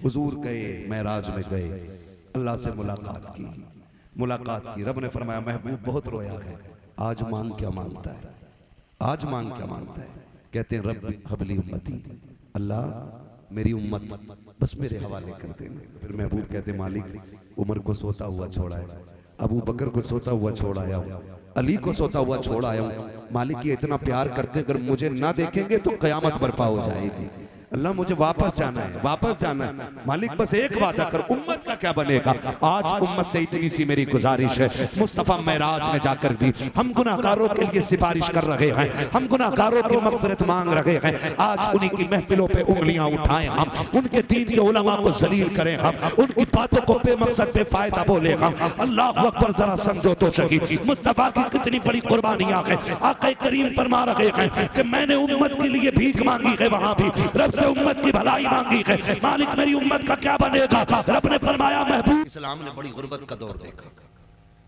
हुजूर गए, मेराज में गए, अल्लाह से मुलाकात की। रब ने फरमाया महबूब बहुत रोया है, आज मांग क्या मांगता है, आज मांग क्या मांगता है। कहते हैं रब हबली उम्मती, अल्लाह मेरी उम्मत बस मेरे हवाले कर देना। फिर महबूब कहते मालिक उमर को सोता हुआ छोड़ा है, अबू बकर को सोता हुआ छोड़ आया हूँ, अली को सोता हुआ छोड़ आया हूँ। मालिक ये इतना प्यार करते, अगर मुझे ना देखेंगे तो कयामत बर्पा हो जाएगी। अल्लाह मुझे वापस जाना है, वापस जाना है। मालिक बस एक वादा कर, उम्मत का क्या बनेगा। आज उम्मत से इतनी सी मेरी गुजारिश है, मुस्तफा मेराज में जाकर भी हम गुनाहगारों के लिए सिफारिश कर रहे हैं, हम गुनाहगारों की मगफिरत मांग रहे हैं। आज उन्हीं की महफिलों पे उंगलियां उठाएं हम, उनके दीन के उलमा को जलील करें हम, उनकी बातों को बेमकसद बेफायदा बोले हम। अल्लाह अकबर, जरा समझो तो सही मुस्तफा की कितनी बड़ी कुर्बानियां हैं। आका करीम फरमा रहे हैं कि मैंने उम्मत के लिए भीख मांगी है, वहां भी रब से उम्मत की भलाई मांगी है। मालिक मेरी उम्मत का क्या बनेगा। रब ने फरमाया महबूब इस्लाम ने बड़ी गुर्बत का दौर देखा,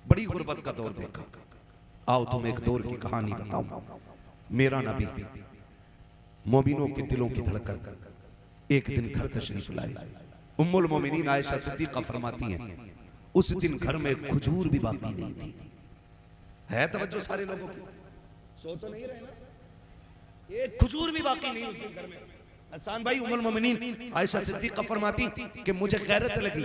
बड़ी गुर्बत का दौर देखा। आओ तुम एक दौर की कहानी बताऊं। मेरा नबी मोमिनों के दिलों की धड़कन एक दिन घर तशरीफ लाए। उम्मुल मोमिनीन आयशा सिद्दीका फरमाती हैं उस दिन घर में खजूर भी बाकी नहीं थी। है तवज्जो सारे लोगों की, सो तो नहीं रहे ना, एक खजूर भी बाकी नहीं उस दिन घर में। हसन भाई उम्मुल मोमिनीन आयशा सिद्दीका फरमाती कि मुझे गैरत लगी,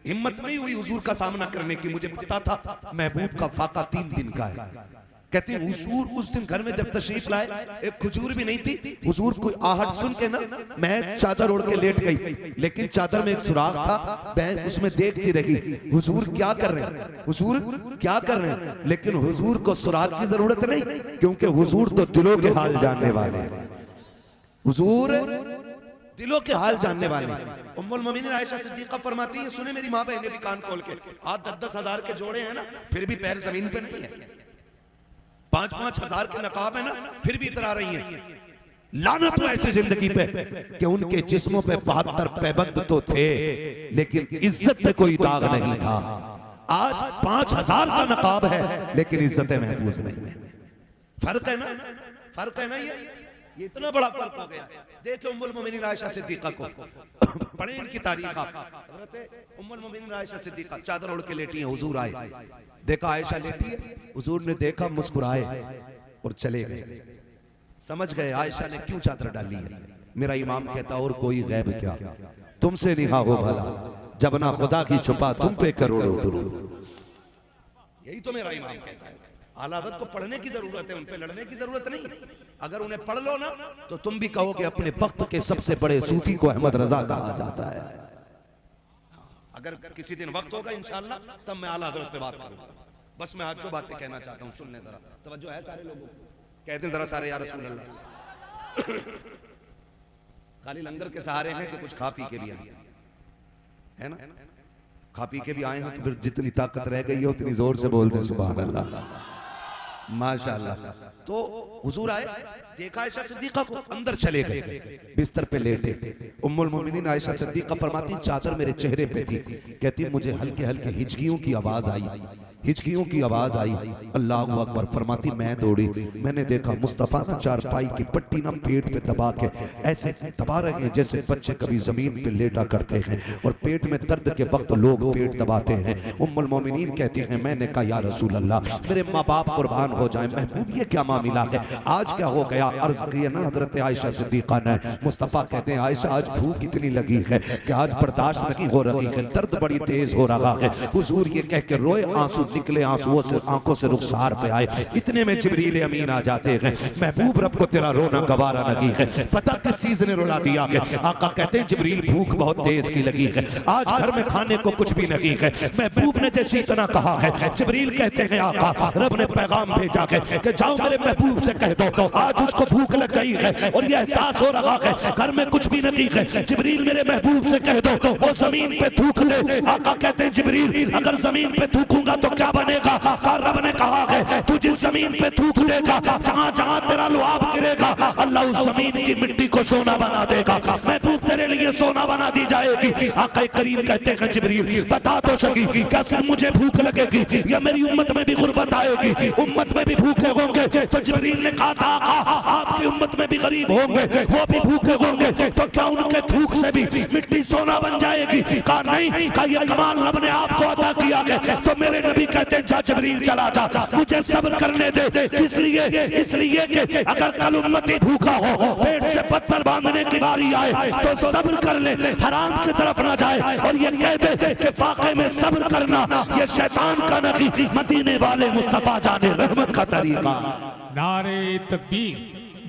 हिम्मत नहीं हुई हुजूर का सामना करने की। मुझे पता था महबूब का फाका 3 दिन का है। कहते हैं हुजूर उस दिन घर में जब तशरीफ लाए एक खजूर भी नहीं थी। हुजूर कोई आहट सुन के ना मैं चादर ओढ़ के लेट गई, लेकिन चादर में एक सुराख था, मैं उसमें देखती रही हुजूर क्या कर रहे हैं, हुजूर क्या कर रहे हैं। लेकिन हुजूर को सुराख की जरूरत नहीं, क्योंकि हुजूर तो दिलों के हाल जानने वाले हैं। हुजूर दिलों के हाल जानने वाले। उम्मुल मोमिनीन आयशा सिद्दीका फरमाती है सुने मेरी माँ बहनें भी कान खोल के, आज 10-10 हजार के जोड़े हैं ना, फिर भी पैर जमीन पे नहीं है। 5-5 हजार के नकाब है ना, फिर भी इधर आ रही हैं। लानत हो ऐसी जिंदगी पे कि उनके जिस्मों पे 72 पैबंद तो थे, लेकिन इज्जत पे कोई दाग नहीं था। आज 5000 का नकाब है, लेकिन इज्जतें महफूज नहीं है। फर्क है ना, फर्क है ना। ये इतना बड़ा फर्क हो गया। देखो उम्मुल मोमिनीन आयशा सिद्दीका को, पढ़े इनकी तारीख आप। हज़रत उम्मुल मोमिनीन आयशा सिद्दीका चादर ओढ़ के लेटी है, हुजूर आए, देखा आयशा लेटी है, हुजूर ने देखा, मुस्कुराए और चले गए। समझ गए आयशा ने क्यों चादर डाली है। मेरा इमाम कहता और कोई गैब क्या, तुमसे निहा हो भला, जब ना खुदा की छुपा तुम पे करोड़ों दुरूद। यही तो मेरा इमाम कहता है। आला हज़रत को पढ़ने की जरूरत है, उन पे लड़ने की जरूरत नहीं। अगर उन्हें पढ़ लो ना तो तुम भी कहोगे अपने वक्त के सबसे बड़े सूफी को अहमद रजा कहा जाता है। अगर किसी दिन वक्त होगा इंशाअल्लाह तब मैं आला हज़रत पे बात करूंगा। बस मैं आज जो बातें कहना चाहता हूँ सुनने जरा तवज्जो है सारे लोगों को। कहते जरा सारे या रसूल अल्लाह। खाली लंगर के सहारे हैं कि कुछ खा पी के भी आए है ना, खा पी के भी आए हैं तो फिर जितनी ताकत रह गई है उतनी जोर से बोल दे सुभान अल्लाह माशाअल्लाह। तो हुजूर आए, देखा आयशा सिद्दीका को, अंदर चले गए, बिस्तर पे लेटे। उम्मुल मोमिनीन आयशा सिद्दीका फरमाती चादर मेरे चेहरे पे थी। कहती मुझे हल्के हल्के हिचकियों की आवाज आई, हिचकियों की आवाज आई। अल्लाह अकबर। फरमाती मैं दौड़ी, मैंने देखा मुस्तफा ना चारपाई की पट्टी ना पेट पे दबा के ऐसे दबा रहे हैं जैसे बच्चे कभी जमीन पे लेटा करते हैं और पेट में दर्द के वक्त लोग पेट दबाते हैं। उम्मुल मोमिनीन कहती हैं मैंने कहा या रसूल अल्लाह मेरे माँ बाप कुर्बान हो जाए, महबूब ये क्या मामला है, आज क्या हो गया। अर्ज किया ना हजरत आयशा सिद्दीका ने। मुस्तफा कहते हैं आयशा आज भूख इतनी लगी है कि आज बर्दाश्त नहीं हो रही है, दर्द बड़ी तेज हो रहा है। हुजूर ये कह के रोए, आंसू निकले, आंसुओं से आंखों से रुखसार पे आए। इतने में जिब्रील अमीन आ जाते हैं। महबूब रब को तेरा रोना गवारा नहीं है, पता किस चीज ने रुला दिया है। आका कहते हैं जिब्रील भूख बहुत तेज की लगी है, आज घर में खाने को कुछ भी नहीं है। महबूब ने जैसे इतना कहा है, जिब्रील कहते हैं आका रब ने पैगाम भेजा है कि जाओ मेरे महबूब से कह दो आज उसको भूख लग गई है और ये एहसास हो रहा है घर में कुछ भी नहीं है। जिब्रील मेरे महबूब से कह दो वो जमीन पे थूक ले। आका कहते हैं जिब्रील अगर जमीन पे थूकूंगा तो क्या बनेगा। रब ने कहा है तू जिस जमीन पे थूक लेगा, जहां जहां तेरा लुआब गिरेगा अल्लाह उस जमीन की मिट्टी को सोना बना देगा। महबूब तेरे लिए सोना बना दी जाएगी। आका करीम कहते हैं जिब्रील बता तो सकी क्या सिर्फ मुझे भूख लगेगी या मेरी उम्मत में भी गुर्बत आएगी, उम्मत में भी भूखे होंगे। तो जिब्रील ने कहा था आका आपकी उम्मत में भी गरीब होंगे, वो भी भूखे होंगे, तो क्या उनके थूक से भी मिट्टी सोना बन कहा नहीं, कहा ये कमाल रब ने आपको अता किया है। तो मेरे नबी कहते हैं जा जिब्रील चला जा, मुझे सब्र करने दे। किस लिए? इसलिए कि अगर कल उम्मती भूखा हो, पेट से पत्थर बांधने की बारी आए तो सब्र कर ले, हराम की तरफ ना जाए। और ये कह दे कि वाकई में सब्र करना ये शैतान का नहीं, मदीने वाले मुस्तफा जाने रहमत का तरीका। नारे तकबीर,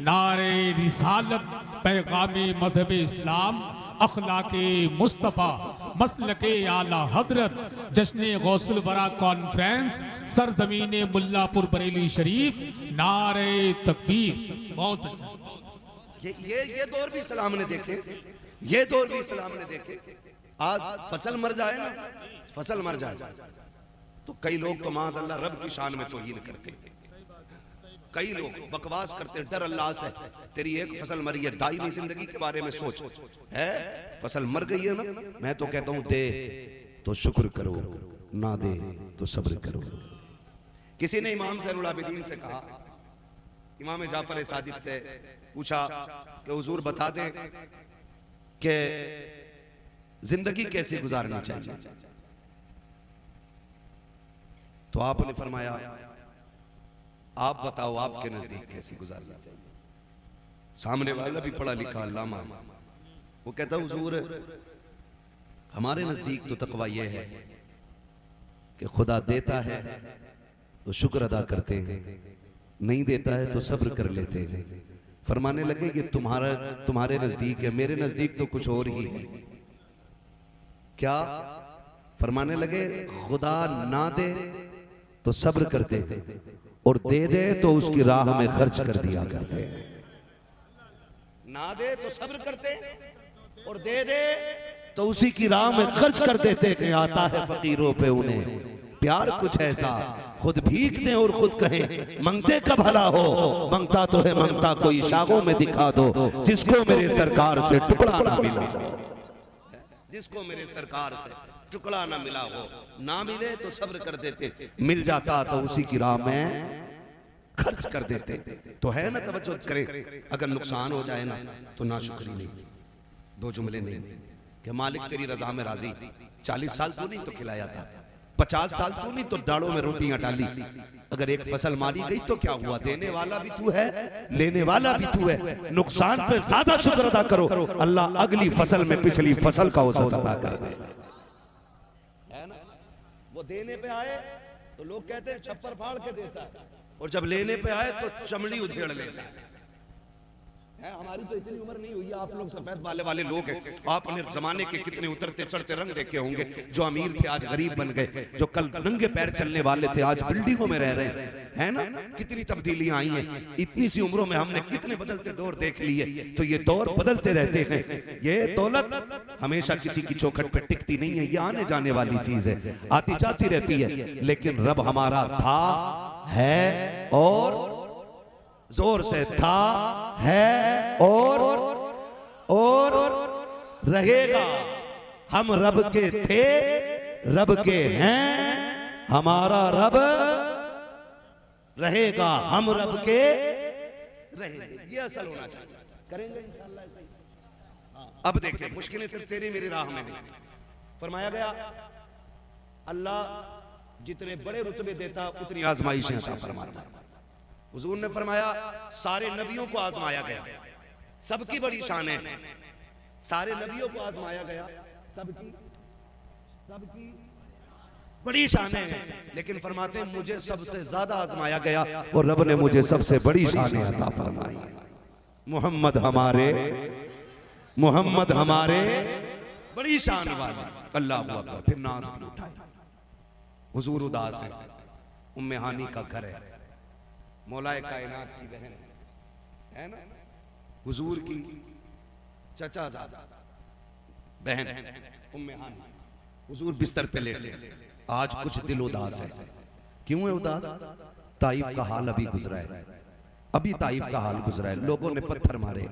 नारे रिसालत, पैगामे मजहब इस्लाम, अखलाके मुस्तफ़ा, मसलके आला हजरत, जश्न गौसुल वरा कॉन्फ्रेंस, सरजमीन मुल्लापुर बरेली शरीफ, नारे तकबीर। बहुत अच्छा। ये दौर भी इस्लाम ने देखे, ये दौर भी इस्लाम ने देखे। आज फसल मर जाए ना, फसल मर जाए तो कई लोग तो माज़अल्लाह रब की शान में तौहीन करते, कई लोग बकवास करते, डर अल्लाह से। तेरी एक फसल मरी है, दायमी जिंदगी के बारे में सोच है। फसल मर गई है ना, मैं तो कहता हूं दे तो शुक्र करो, ना दे तो सब्र करो। किसी ने इमाम ज़ैनुल आबिदीन से कहा, इमाम जाफर सादिक से पूछा कि हुजूर बता दें कि जिंदगी कैसे गुजारनी चाहिए। तो आपने फरमाया आप बताओ आपके नजदीक कैसी गुजारना चाहिए। सामने वाला भी पढ़ा लिखा अल्लामा, वो कहता हुजूर हमारे नजदीक तो तकवा ये है कि खुदा देता है तो शुक्र अदा करते हैं, नहीं देता है तो सब्र कर लेते हैं। फरमाने लगे कि तुम्हारे नजदीक है, मेरे नजदीक तो कुछ और ही है। क्या? फरमाने लगे खुदा ना दे तो सब्र करते हैं, और दे दे तो उसकी राह में खर्च कर दिया करते हैं। ना दे तो सब्र करते, और दे दे तो उसी की राह में खर्च कर देते कि आता है फकीरों पे उन्हें प्यार कुछ ऐसा, खुद भीख दे और खुद कहें मंगते का भला हो। मंगता तो है मंगता कोई शागों में दिखा दो, जिसको मेरे सरकार से टुकड़ा ना मिला, जिसको मेरे सरकार से टुकड़ा ना मिला हो, ना मिले तो सब्र कर देते, मिल जाता तो उसी की राह में खर्च कर देते। तो है ना, तवज्जो करें, अगर नुकसान हो जाए ना तो नाशुक्री नहीं, दो जुमले नहीं कि मालिक तेरी रजा में राजी, 40 साल तू नहीं तो खिलाया था, 50 साल तू नहीं तो डालों में रोटियां डाली। अगर एक फसल मारी गई तो क्या हुआ, देने वाला भी तू है, लेने वाला भी तू है। नुकसान पे ज्यादा शुक्र अदा करो, अल्लाह अगली फसल में पिछली फसल का औसत अदा कर दे। वो देने पे आए तो लोग कहते हैं छप्पर फाड़ के देता है, और जब लेने पे आए तो चमड़ी उधेड़ लेता है। हमारी तो इतनी उम्र नहीं हुई है, आप लोग सफेद वाले लोग हैं, आपने जमाने के कितने उतरते चढ़ते रंग देखे होंगे। जो अमीर थे आज गरीब बन गए, जो कल नंगे पैर चलने वाले थे आज बिल्डिंगों में रह रहे हैं, है ना। कितनी तब्दीलियां आई हैं, इतनी सी उम्रों में हमने कितने बदलते दौर देख लिए। तो ये दौर बदलते रहते हैं, ये दौलत हमेशा किसी की चौखट पे टिकती नहीं है, ये आने जाने वाली चीज है, आती जाती रहती है। लेकिन रब हमारा था, है और जोर से था, है और रहेगा। हम रब के थे, रब के हैं, हमारा रब रहेगा, हम रब के रहेंगे। ये असल होना चाहिए, करेंगे इंशाअल्लाह। अब देखिए, मुश्किलें सिर्फ तेरी मेरी राह में नहीं। फरमाया गया अल्लाह जितने बड़े रुतबे देता उतनी आजमाइशें अता फरमाता। हुजूर ने फरमाया सारे नबियों को आजमाया गया, सबकी बड़ी शान है, सारे नबियों को आजमाया गया, सबकी बड़ी शान है। लेकिन फरमाते हैं मुझे सबसे ज्यादा आजमाया गया और रब ने मुझे सबसे बड़ी शान अता फरमाई। मोहम्मद हमारे बड़ी शान वाले। अल्लाह अकबर। फिर नाज भी उठाए। हुजूर उदास है, उम्मे हानी का घर है, मौलाए कायनात की बहन है ना, हुजूर की चचा बहन उम्मे हानी। हुजूर बिस्तर पे लेटे, आज कुछ दिल उदास है। क्यों है उदास? ताइफ का हाल अभी गुजरा है, अभी ताइफ का हाल गुजरा है, लोगों ने पत्थर मारे,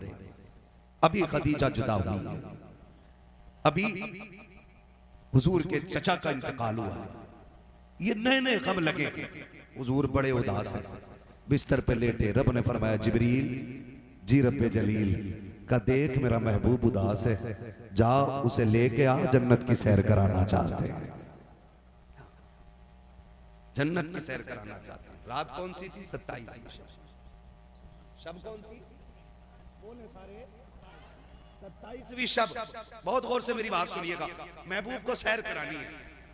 अभी खदीजा जुदा हुई, अभी हुजूर के चचा का इंतकाल हुआ, ये नए नए गम लगे। हुजूर बड़े उदास हैं, बिस्तर पे लेटे। रब ने फरमाया जिब्रील जी रब्बे जलील का देख मेरा महबूब उदास है, जा उसे लेके आ, जन्नत की सैर कराना चाहते हैं। जन्नत की सैर कराना चाहते हैं। रात कौन सी थी? 27वीं शब कौन सी? बोले सारे 27वीं शब। बहुत गौर से मेरी बात सुनिएगा। महबूब को सैर करानी है,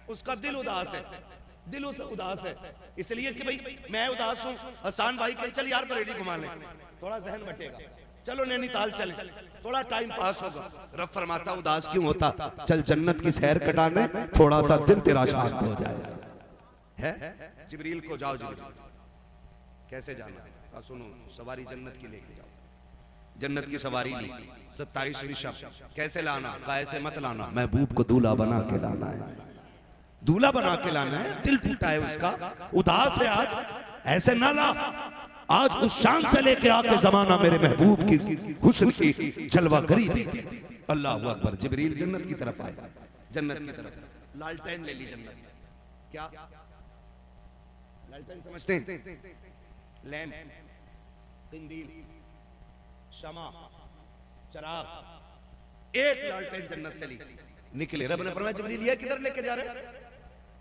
उसका दिल उदास है, दिल उसे उदास है इसलिए कि भाई मैं उदास हूं। हसन भाई कल चल यार बरेली घुमा ले, थोड़ा जहन बटेगा, चलो नैनीताल चले, थोड़ा टाइम पास होगा। रब फरमाता उदास क्यों होता, चल जन्नत की सैर कटाने, थोड़ा सा दिल तेरा शांत हो जाए। है जिब्रील को जाओ, जिब्रील कैसे जाना है? सुनो, सवारी जन्नत की लेके जाओ। जन्नत की सवारी ली, 27वीं शब। कैसे लाना? कैसे मत लाना, महबूब को दूल्हा बना के लाना है, दूल्हा बना के लाना है। दिल टूटा है उसका, उदास है आज, ऐसे ना ला। आज उस शान से लेके आके जमाना मेरे महबूब की हुस्न की जलवा गरी थी। अल्लाह अकबर। जिब्रील जन्नत की तरफ आए, जन्नत की तरफ। लालटेन ले ली जन्नत। क्या लालटेन समझते हैं? लैंप, कंदील, शमा, चिराग। एक लालटेन जन्नत से ली, निकले। रब ने फरमाया जिब्रील ये किधर लेके जा रहे हैं?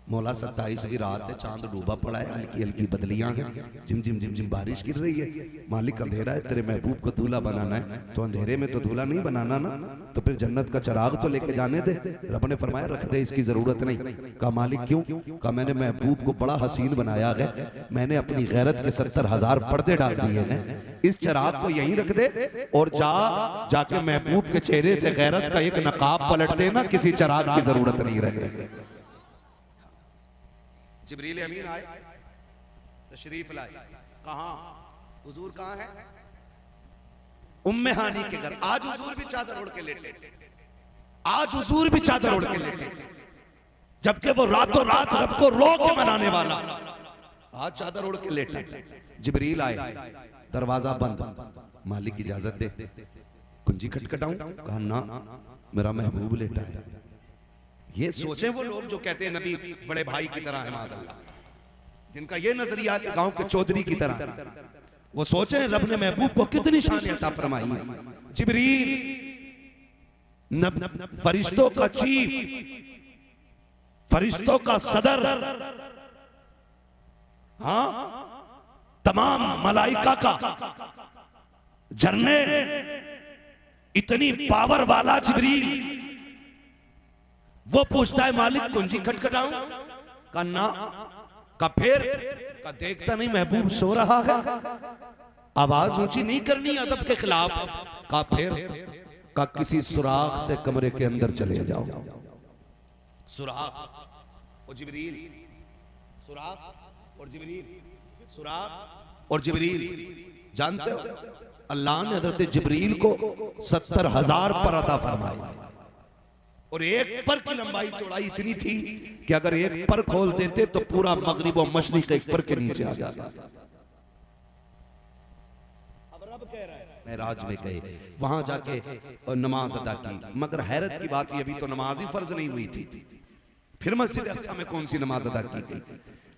मौला 27वीं रात है, चांद डूबा पड़ा है, हल्की हल्की बदलियां हैं, झिम झिम झिम झिम बारिश गिर रही है। मालिक अंधेरा है, तेरे महबूब को दूल्हा बनाना है, तो अंधेरे में तो दूल्हा नहीं बनाना ना, तो फिर जन्नत का चिराग तो लेके जाने दे। रब ने फरमाया रख दे, इसकी जरूरत नहीं। कहा मालिक क्यों? कहा मैंने महबूब को बड़ा हसीन बनाया है, मैंने अपनी गैरत के 70,000 पर्दे डाल दिए हैं, इस चिराग को यहीं रख दे और जाके महबूब के चेहरे से गैरत का एक नकाब पलट देना, किसी चिराग की जरूरत नहीं रहे। जिब्रील अमीन आए, तशरीफ लाए। कहां? हुजूर कहां है? उम्मे हानी के घर। आज हुजूर भी चादर ओढ़ के लेटे, आज हुजूर भी चादर ओढ़ के लेटे, जबकि वो रातों रात रब को रो के मनाने वाला आज चादर ओढ़ के लेटे। जिब्रील आए, दरवाजा बंद। मालिक की इजाजत दे, कुंजी खटखटाऊं? कहा ना, मेरा महबूब लेटा है। ये सोचें वो लोग जो कहते हैं नबी बड़े भाई की तरह है, माज़अल्लाह, जिनका ये नजरिया है गांव के चौधरी की तरह, वो सोचें रब ने महबूब को कितनी शान अता फरमाई है। जिब्रील फरिश्तों का चीफ, फरिश्तों का सदर, हाँ, तमाम मलाइका का जरने, इतनी पावर वाला जिब्रील, वो पूछता है मालिक कुंजी खटखटाऊं? का ना। का फिर? का देखता नहीं महबूब सो रहा है, आवाज ऊंची नहीं करनी अदब के खिलाफ। का फिर? का किसी सुराख से कमरे के अंदर चले जाओ। सुराख और जिब्रील, सुराख और जिब्रील, सुराख और जिब्रील। जानते हो अल्लाह ने हजरत जिब्रील को 70,000 पर अता फरमाए, और एक पर की लंबाई चौड़ाई इतनी थी कि अगर एक पर खोल देते तो पूरा मगरिब और मशरिक एक पर के नीचे आ जाता। अब रब कह रहा है मेराज में गए, वहां जाके नमाज अदा की, मगर हैरत की बात ये, अभी तो नमाज ही फर्ज नहीं हुई थी, फिर मस्जिद अक्सा में कौन सी नमाज अदा की गई?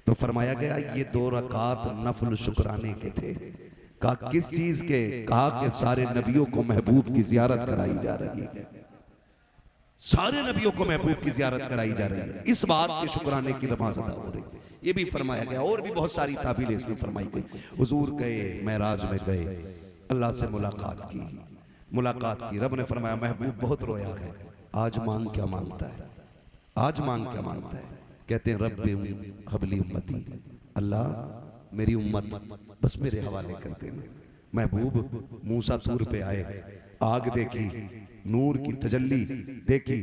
तो फरमाया गया ये 2 रकात नफल शुक्राने के थे। कहा किस चीज के? कहा कि सारे नबियों को महबूब की जियारत कराई जा रही है, सारे नबियों को महबूब की जियारत कराई जा रही है, इस बात के शुक्राने की नमाज अदा हो रही है। ये भी फरमाया गया, और भी बहुत सारी ताबीलें इसमें फरमाई गई। हुजूर गए, मेराज में गए, अल्लाह से मुलाकात की, मुलाकात की। रब ने फरमाया महबूब बहुत रोया है, आज मांग क्या मांगता है, आज मांग क्या मांगता है? कहते हैं रब हबली उम्मती, अल्लाह मेरी उम्मत बस मेरे हवाले कर देना। महबूब मूसा तूर पे आए, आग देखी, नूर की तजल्ली देखी,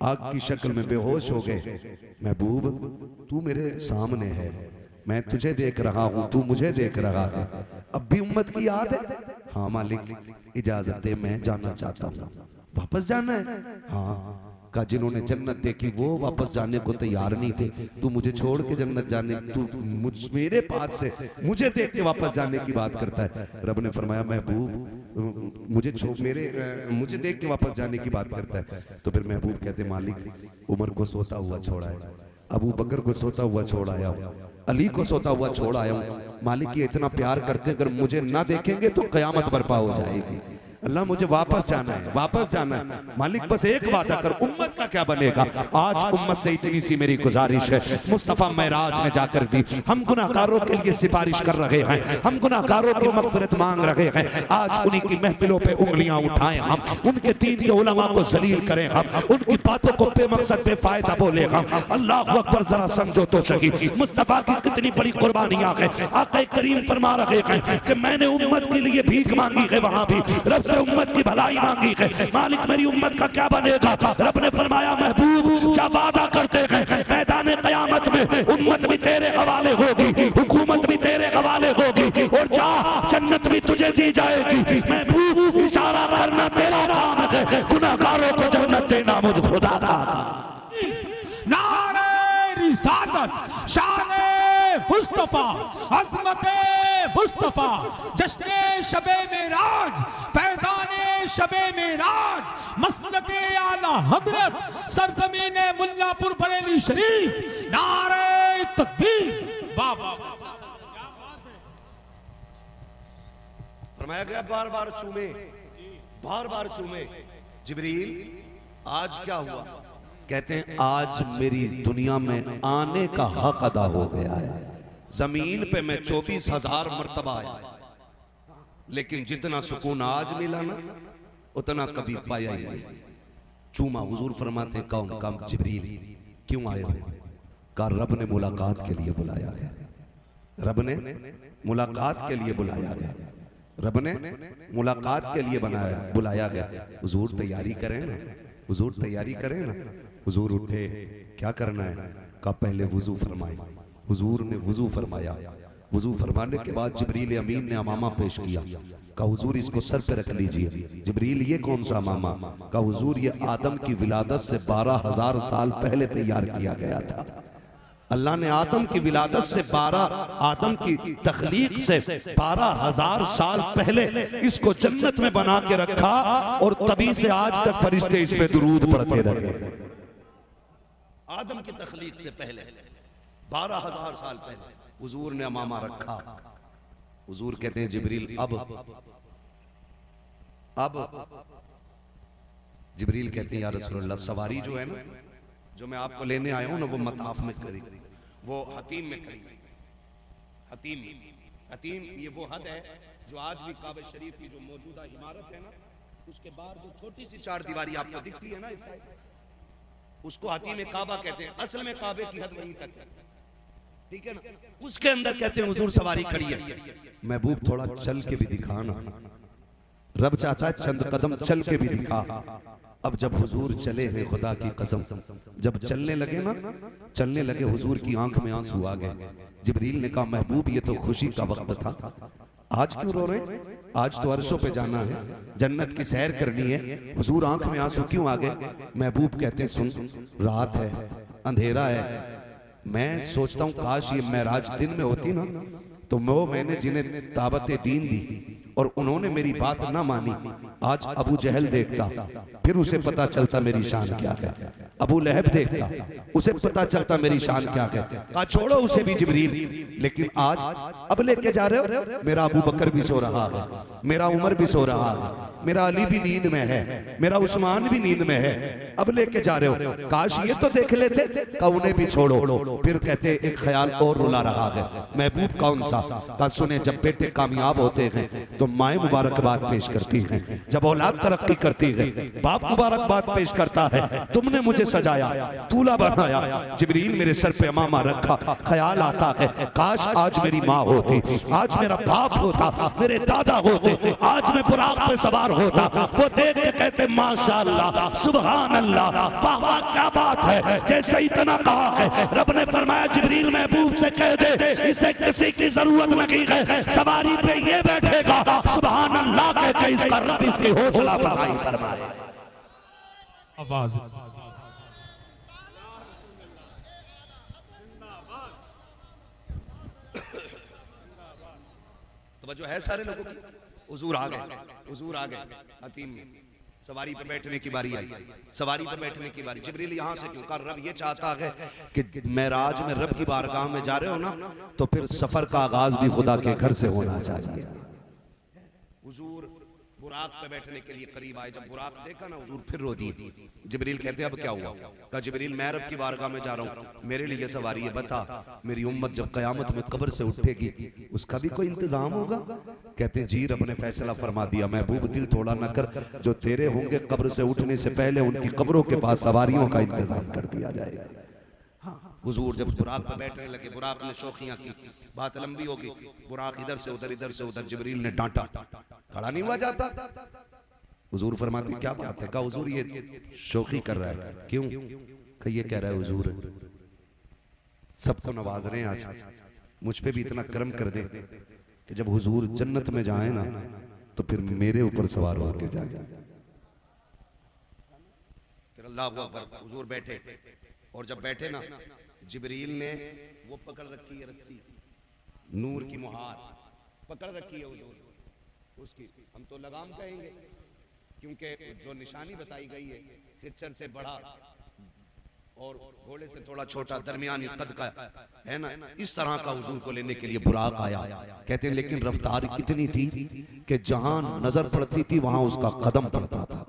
आग की शक्ल में बेहोश हो गए। महबूब तू मेरे सामने है, मैं तुझे देख रहा हूं, तू मुझे देख रहा है, अब भी उम्मत की याद है? हाँ मालिक इजाजत दे, मैं जाना चाहता हूँ। वापस जाना है? हाँ। का जिन्होंने जन्नत देखी वो वापस जाने को तैयार नहीं थे, तू मुझे छोड़ के जन्नत जाने, तू मेरे पास से मुझे देख के वापस जाने की बात करता है। रब ने फरमाया महबूब मुझे देख के वापस जाने की बात करता है। तो फिर महबूब कहते मालिक उमर को सोता हुआ छोड़ा है, अबू बकर को सोता हुआ छोड़ आया हूँ, अली को सोता हुआ छोड़ आया हूँ। मालिक ये इतना प्यार करते हैं, अगर मुझे ना देखेंगे तो कयामत बर्पा हो जाएगी, अल्लाह मुझे वापस जाना है, वापस जाना है। मालिक बस एक वादा कर, उम्मत का क्या बनेगा? आज उम्मत से इतनी सी मेरी गुजारिश है, मुस्तफा मेराज में जाकर भी हम गुनाहगारों के लिए सिफारिश कर रहे हैं, हम गुनाहगारों की मगफिरत मांग रहे हैं। आज उन्हीं की महफिलों पे उंगलियां उठाएं हम, उनके दीन के उलमा को जलील करें हम, उनकी बातों को बेमकसद बेफायदा बोले हम। अल्लाह अकबर, जरा समझो तो सही मुस्तफा की कितनी बड़ी कुर्बानियां हैं। आका करीम फरमा रहे हैं कि मैंने उम्मत के लिए भीख मांगी है, वहां भी रब से उम्मत की भलाई मांगी है। मालिक मेरी उम्मत का क्या बनेगा? रब ने फरमाया महबूब क्या वादा करते हैं, मैदान क़यामत में उम्मत भी तेरे हवाले होगी, हुकूमत भी तेरे हवाले होगी, और जा जन्नत भी तुझे दी जाएगी। महबूब इशारा करना तेरा काम है, गुनाहगारों को जन्नत देना मुझ खुदा का। नारे रिसालत, शान मुस्तफा, अज़मते मुस्तफा, जश्ने शबे मेराज, फैज़ाने शबे मेराज, मसलके आला हज़रत, सरज़मीने मुल्लापुर बरेली शरीफ। नारे तकबीर। वाह वाह वाह, क्या बात है। फरमाया गया बार बार चूमे, बार बार चूमे। जिब्रील आज क्या हुआ? कहते हैं आज मेरी दुनिया में आने का हक अदा हो गया है। जमीन पे मैं 24,000 मर्तबा आया, लेकिन जितना सुकून आज मिला ना उतना कभी पाया ही नहीं। चूमा। हुजूर फरमाते कौन काम? जिब्रील। क्यों आए हो? कहा रब ने मुलाकात के लिए बुलाया है, रब ने मुलाकात के लिए बुलाया गया, रब ने मुलाकात के लिए बुलाया गया। हुजूर तैयारी करें ना, हुजूर तैयारी करें ना। हुजूर उठे, क्या करना है? कहा पहले वुजू फरमाए। हुजूर ने वुजू फरमाया। वुजू फरमाने के बाद जिब्रील अमीन ने अमामा पेश किया। कहा हुजूर इसको सर पे रख लीजिए। जिब्रील ये कौन सा अमामा? कहा हुजूर ये आदम की विलादत से 12,000 साल पहले तैयार किया गया था। अल्लाह ने आदम की विलादत से आदम की तख्लीक से 12,000 साल पहले इसको जन्नत में बना के रखा, और तभी से आज तक फरिश्ते इस पे दुरूद पढ़ते रहे। आदम की तख्लीक से पहले 12,000 साल पहले हुजूर ने अमामा रखा। हुजूर कहते हैं जिब्रील अब जिब्रील कहते हैं या रसूलल्लाह सवारी जो है ना, जो मैं आपको लेने आया हूं ना, वो मताफ में खड़ी, वो हतीम में खड़ी। हतीम ये वो हद है जो आज भी काबे शरीफ की जो मौजूदा इमारत है ना, उसके बाद जो छोटी सी 4 दीवारी आपको दिखती है ना, उसको हतीम काबा कहते हैं। असल में काबे की हद वहीं तक है, ठीक है ना। उसके अंदर कहते हैं हुजूर सवारी खड़ी है। महबूब थोड़ा चल के भी दिखाना, रब चाहता है चंद कदम चल के भी दिखा। अब जब हुजूर चले हैं, खुदा की कसम, जब चलने लगे ना, चलने लगे, हुजूर की आंख में आंसू आ गए। जिब्रील ने कहा महबूब ये तो खुशी का वक्त था, आज क्यों रो रहे? आज तो अर्शों पे जाना है, जन्नत की सैर करनी है, हुजूर आंख में आंसू क्यों आ गए? महबूब कहते सुन, रात है, अंधेरा है, मैं सोचता हूं काश ये मेराज दिन में होती ना, तो मैंने जिन्हें दावत दीन दी और उन्होंने मेरी बात ना मानी, आज अबू जहल देखता, फिर उसे पता चलता मेरी शान क्या है। अबू लहब देखता, उसे पता चलता मेरी शान क्या है। कहा छोड़ो उसे भी जिब्रील, लेकिन आज अब लेके जा रहे हो, मेरा अबू बकर भी सो रहा है, मेरा उमर भी सो रहा है, मेरा अली भी नींद में है, मेरा उस्मान भी नींद में है, अब लेके जा रहे हो, काश ये तो देख लेते। कहा उन्हें भी छोड़ो। फिर कहते एक ख्याल और रुला रहा है। महबूब कौन सा? कहा सुने, जब बेटे कामयाब होते हैं तो माएं मुबारकबाद पेश करती हैं, जब औलाद तरक्की करती है बाप मुबारकबाद पेश करता है। तुमने मुझे सजाया, दूल्हा बनाया, जिब्रील मेरे सर पे अमामा रखा, ख्याल आता है काश आज मेरी माँ होती, आज मेरा बाप होता, मेरे दादा होते, आज मैं बुराक पे सवार होता। वो देख के कहते माशाअल्लाह, सुभान अल्लाह, वाह वाह क्या बात है। जैसे इतना कहा है, रब ने फरमाया जिब्रील महबूब से कह दे इसे किसी की जरूरत नहीं है, सवारी पे ये बैठेगा, सुभान अल्लाह कह के इसका रब इसकी हौसला अफजाई फरमाए। आवाज तो जो है सारे लोगों की। हुजूर आ गए, हुजूर आ गए, हतीम सवारी पे बैठने की बारी आई, सवारी पे बैठने की बारी। जिब्रील यहाँ से क्यों? कर रब ये चाहता है कि मेराज में रब की बारगाह में जा रहे हो ना, तो फिर सफर का आगाज भी खुदा के घर से होना चाहिए। हुजूर बुराक पे बैठने के लिए करीब आए, जब बुराक देखा ना हुजूर फिर रो दिए। जिब्रील कहते अब क्या हुआ? कहा जिब्रील मैं रब की बारगाह में जा रहा हूँ, मेरे लिए सवारी है, बता मेरी उम्मत जब कयामत में कब्र से उठेगी उसका भी कोई इंतजाम होगा? कहते हैं जी रब ने फैसला फरमा दिया, महबूब दिल थोड़ा न कर, जो तेरे होंगे कब्र से उठने से पहले उनकी कब्रों के पास सवारियों का इंतजाम कर दिया जाएगा। हुजूर जब बुराक पे बैठने लगे, बुराक ने शौखियां की, बात लंबी होगी, बुराक इधर से उधर, जिब्रील ने डांटा, खड़ा नहीं हुआ जाता। हुजूर फरमाते क्या बात है? कहा हुजूर ये शौखी कर रहा है। क्यों? कहा ये कह रहा है हुजूर सबको नवाज रहे हैं, आज मुझ पे भी इतना करम कर दे कि जब हुजूर जन्नत में जाए ना तो फिर मेरे ऊपर सवार होकर जाए। फिर अल्लाह अकबर, हुजूर बैठे, और जब बैठे ना जिब्रील ने वो पकड़ रखी है रस्सी, नूर की मुहार पकड़ रखी है हुजूर उसकी, हम तो लगाम कहेंगे क्योंकि जो निशानी बताई गई है खच्चर से बड़ा और घोड़े से थोड़ा छोटा दरमियानी कद का है ना, इस तरह का हुजूर को लेने के लिए बुराक आया। कहते हैं लेकिन रफ्तार इतनी थी कि जहां नजर पड़ती थी वहां उसका कदम पड़ता था,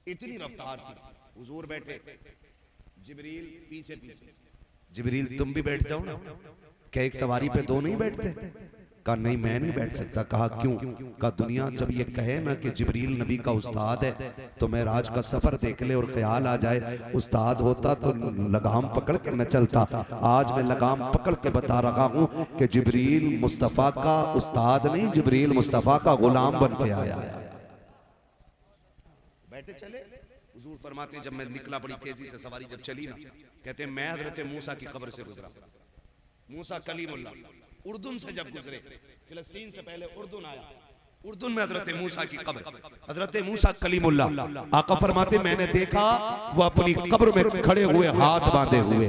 इतनी रफ्तार थी। हुजूर बैठे, जिब्रील पीछे पीछे। जिब्रील तुम भी बैठ जाओ ना। क्या एक सवारी पे दो नहीं बैठते? कहा नहीं मैं नहीं बैठ सकता। कहा क्यों? कहा दुनिया जब ये कहे ना कि जिब्रील नबी का उस्ताद है तो मैं राज का सफर देख ले और ख्याल आ जाए उस्ताद होता तो लगाम पकड़ के न चलता। आज मैं लगाम पकड़ के बता रहा हूं कि जिब्रील मुस्तफा का उस्ताद नहीं, जिब्रील मुस्तफा का गुलाम बन के आया। बैठे चले। हुजूर फरमाते जब मैं निकला बड़ी तेजी से सवारी जब चली ना, कहते हैं मैं हजरत मूसा की कब्र से गुजरा। मूसा कलीमुल्लाह उर्दुन से जब गुजरे, फिलिस्तीन से पहले उर्दुन आया, उर्दुन में हजरत मूसा की कब्र, हजरत मूसा कलीमुल्लाह। आका फरमाते मैंने देखा वो अपनी कब्र में खड़े हुए हाथ बांधे हुए,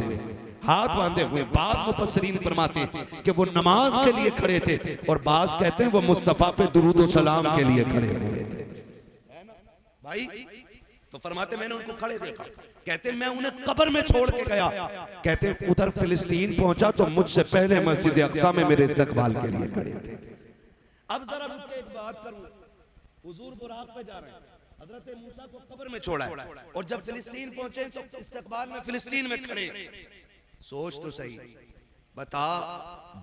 हाथ बांधे हुए। बाज मुफस्सिरीन फरमाते कि वो नमाज के लिए खड़े थे और बाज कहते हैं वो मुस्तफा पे दुरूद और सलाम के लिए खड़े हुए थे। भाई तो फरमाते मैंने उनको खड़े देखा, कहते मैं उन्हें कब्र में छोड़ के गया। कहते उधर फिलिस्तीन पहुंचा तो मुझसे पहले मस्जिद अक्सा में मेरे इस्तकबाल के लिए खड़े थे। अब जरा रुक के एक बात करूं, हुजूर बुराक पे जा रहे हैं, हजरत मूसा को कब्र में छोड़ा है और जब फिलिस्तीन पहुंचे तो इस्तकबाल में फिलिस्तीन में खड़े। सोच तो सही, बता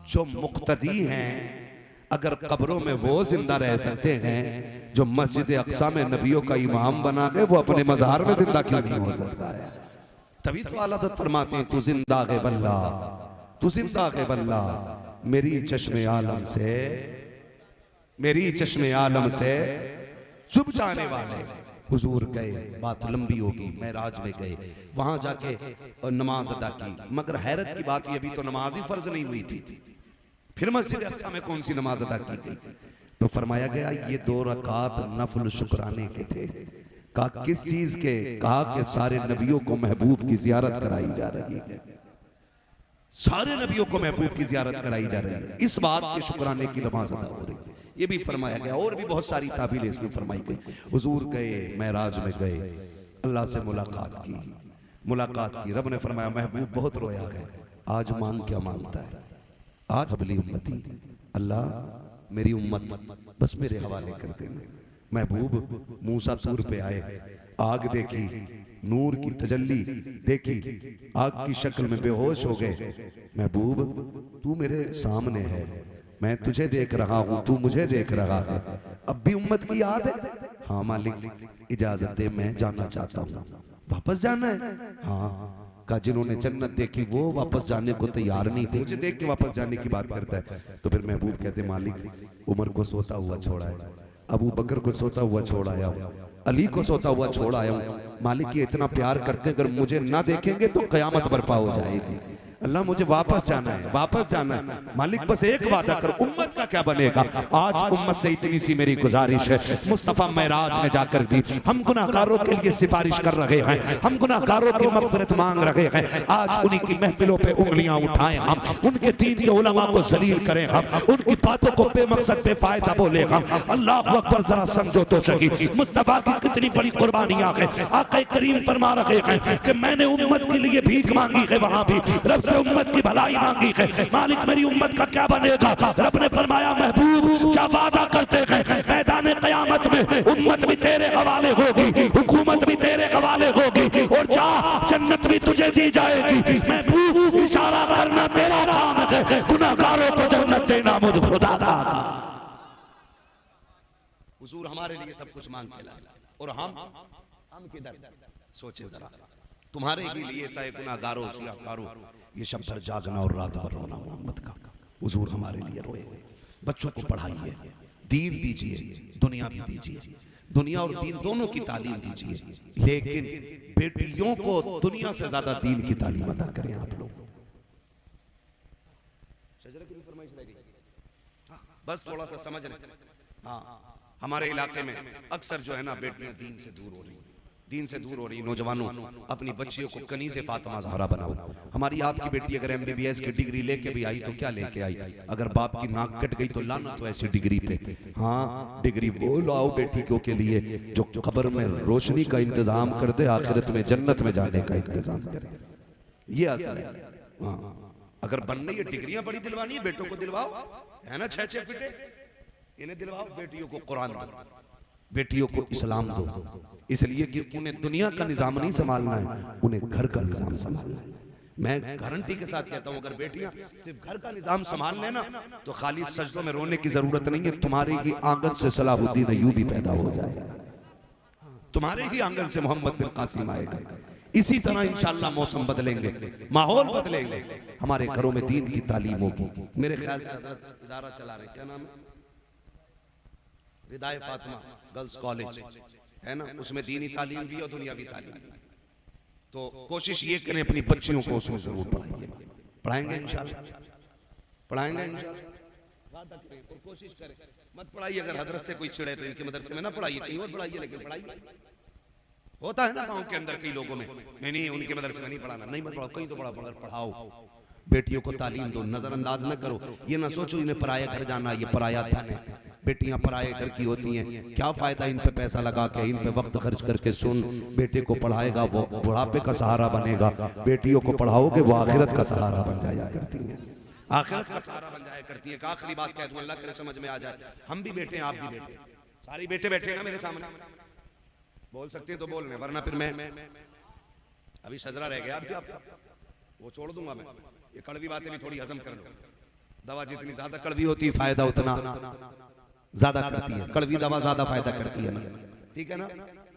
जो मुक्तदी हैं अगर कब्रों में वो जिंदा रह सकते हैं जो मस्जिद अक्सा में नबियों का इमाम बना गए, वो अपने मज़ार में जिंदा क्यों नहीं हो सकता है? तभी तो आला हज़रत फरमाते हैं तू जिंदा है वल्ला, तू जिंदा है वल्ला, मेरी चश्मे आलम से, मेरी चश्मे आलम से चुप जाने वाले। हुजूर गए, बात लंबी होगी, मेराज में गए, वहां जाके नमाज अदा की, मगर हैरत की बात ये भी तो नमाज ही फर्ज नहीं हुई थी, फिर मस्जिद अक्सा में कौन सी नमाज अदा की गई? तो फरमाया गया ये 2 रकात नफल शुक्राने के थे। कहा किस चीज के? कहा कि सारे नबियों को महबूब की जियारत कराई जा रही है, सारे नबियों को महबूब की जियारत कराई जा रही है, इस बात के शुक्राने की नमाज अदा हो रही है। ये भी फरमाया गया और भी बहुत सारी ताबीलें इसमें फरमाई गई। हुजूर गए, मेराज में गए, अल्लाह से मुलाकात की, मुलाकात की। रब ने फरमाया महबूब बहुत रोया है, आज मांग क्या मांगता है? आज अबली उम्मती, अल्लाह मेरी उम्मत बस मेरे हवाले कर देना। महबूब मूसा तूर पे आए, आग देखी, नूर की तजल्ली देखी, आग की शक्ल में बेहोश हो गए। महबूब तू मेरे सामने है, मैं तुझे देख रहा हूँ, तू मुझे देख रहा है, अब भी उम्मत की याद है? हाँ मालिक इजाजत दे, मैं जाना चाहता हूँ। वापस जाना है? हाँ। का जिन्होंने जन्नत देखी वो वापस जाने को तैयार नहीं थे, मुझे देख के वापस जाने की बात करता है। तो फिर महबूब कहते मालिक उमर को सोता हुआ छोड़ा है, अबू बकर को सोता हुआ छोड़ आया हूँ, अली को सोता हुआ छोड़ आया हूँ। मालिक ये इतना प्यार करते हैं, अगर मुझे ना देखेंगे तो कयामत बर्पा हो जाएगी। अल्लाह मुझे वापस जाना है, वापस जाना है। मालिक बस एक वादा कर, उम्मत का क्या बनेगा? आज उम्मत से इतनी सी मेरी गुजारिश है, मुस्तफा मेराज में जाकर भी हम गुनाहगारों के लिए सिफारिश कर रहे हैं, हम गुनाहगारों की मग़फ़िरत मांग रहे हैं। आज उन्हीं की महफिलों पे उंगलियां उठाएं हम, उनके दीन के उलमा को जलील करें हम, उनकी बातों को बेमकसद बेफायदा बोले हम। अल्लाह अकबर, जरा समझो तो सही मुस्तफा की कितनी बड़ी कुर्बानियां हैं। आका करीम फरमा रहे हैं कि मैंने उम्मत के लिए भीख मांगी है, वहां भी रब से उम्मत की भलाई मांगी है। मालिक मेरी उम्मत का क्या बनेगा? रब ने फरमाया महबूब क्या वादा करते हैं, मैदान क़यामत में उम्मत भी तेरे हवाले होगी, हुकूमत भी तेरे हवाले होगी, और जा जन्नत भी तुझे दी जाएगी। महबूब इशारा करना तेरा काम है, गुनाहगारों को जन्नत देना मुझ खुदा का। हुजूर हमारे लिए सब कुछ मांग के लाए, और हम किधर? सोचे जरा, तुम्हारे ही लिए तय गुनाहगारों सियाकारों ये शब भर जागना और रात भर रोना मोहम्मद का। हुजूर हमारे लिए रोए। बच्चों को पढ़ाइए, दीन दीजिए, दुनिया भी दीजिए, दुनिया और दीन दोनों की तालीम दीजिए, लेकिन बेटियों को दुनिया से ज्यादा दीन की तालीम अता करें आप लोग। बस थोड़ा सा समझ लें। हाँ, हमारे इलाके में अक्सर जो है ना बेटियां दीन से दूर हो रही, दीन से दूर हो रही। नौजवानों अपनी बच्चियों को कनीज़े फातिमा ज़हरा बनाओ। हमारी आपकी बेटी अगर MBBS की डिग्री लेके भी आई तो क्या लेके आई? अगर बाप की नाक कट गई तो लानत हो ऐसी डिग्री पे। हाँ, डिग्री वो लाओ बेटियों के लिए जो कब्र में रोशनी का इंतजाम कर दे, आखिरत में जन्नत में जाने का इंतजाम करे। ये असल है। हाँ, अगर बनने ये डिग्रियां बड़ी दिलवानी है, बेटों को दिलवाओ, है ना, 6-6 फीटे इन्हें दिलवाओ। बेटियों को कुरान दो, बेटियों को इस्लाम दो, इसलिए कि उन्हें दुनिया का निजाम नहीं संभालना है, उन्हें घर का निजाम संभालना है। मैं गारंटी के साथ कहता हूं, अगर बेटियां सिर्फ घर का निजाम संभाल लेना तो खाली सजदों में रोने की जरूरत नहीं है। तुम्हारे ही आंगन से सलाहुद्दीन अय्यूबी पैदा हो जाएगा, तुम्हारे ही आंगन से मोहम्मद बिन कासिम आएगा। इसी तरह इंशाअल्लाह मौसम बदलेंगे, माहौल बदलेंगे, हमारे घरों में दीन की तालीम होगी। मेरे ख्याल से हजरत इदारा चला रहे, क्या नाम है, रिदाए फातिमा गर्ल्स कॉलेज है ना, उसमें दीनी तालीम भी और दुनियावी तालीम भी। तो कोशिश ये करें अपनी बच्चियों को उसमें जरूर पढ़ाइए। पढ़ाएंगे इंशाअल्लाह, पढ़ाएंगे इंशाअल्लाह, वादा करें और कोशिश करें। मत पढ़ाइए, अगर हजरत से कोई चिड़े तो इनके मदरसे में ना पढ़ाइए, कहीं और पढ़ाइए, लेकिन पढ़ाइए। होता है ना गांव के अंदर कई लोगों में, नहीं उनके मदरसे में नहीं पढ़ाना, नहीं मत पढ़ाओ, कहीं तो पढ़ाओ। बेटियों को तालीम दो, नजरअंदाज न करो। ये ना सोचो इन्हें पराया घर जाना, ये पराया धन है। बेटियां पराये घर की होती हैं, क्या फायदा इन पे पैसा लगा के, इन पे वक्त खर्च करके। सुन, बेटे को पढ़ाएगा वो बुढ़ापे का सहारा बनेगा, बेटियों को पढ़ाओगे वो आखिरत का सहारा बन जाया करती है, आखिरत का सहारा बन जाया करती है। आखिरी बात कह दूं, अल्लाह करे समझ में आ जाए, हम भी बेटे हैं, आप भी बेटे, सारी बेटे बैठे हैं ना मेरे सामने, बोल सकते हैं तो बोल रहे, वरना फिर मैं अभी सजरा रह गया आपकी, आपका वो छोड़ दूंगा मैं। ये कड़वी बातें भी थोड़ी हजम कर लो, दवा जितनी ज्यादा कड़वी होती है फायदा उतना ज्यादा करती है, कड़वी दवा ज्यादा फायदा करती है ना, ठीक है ना।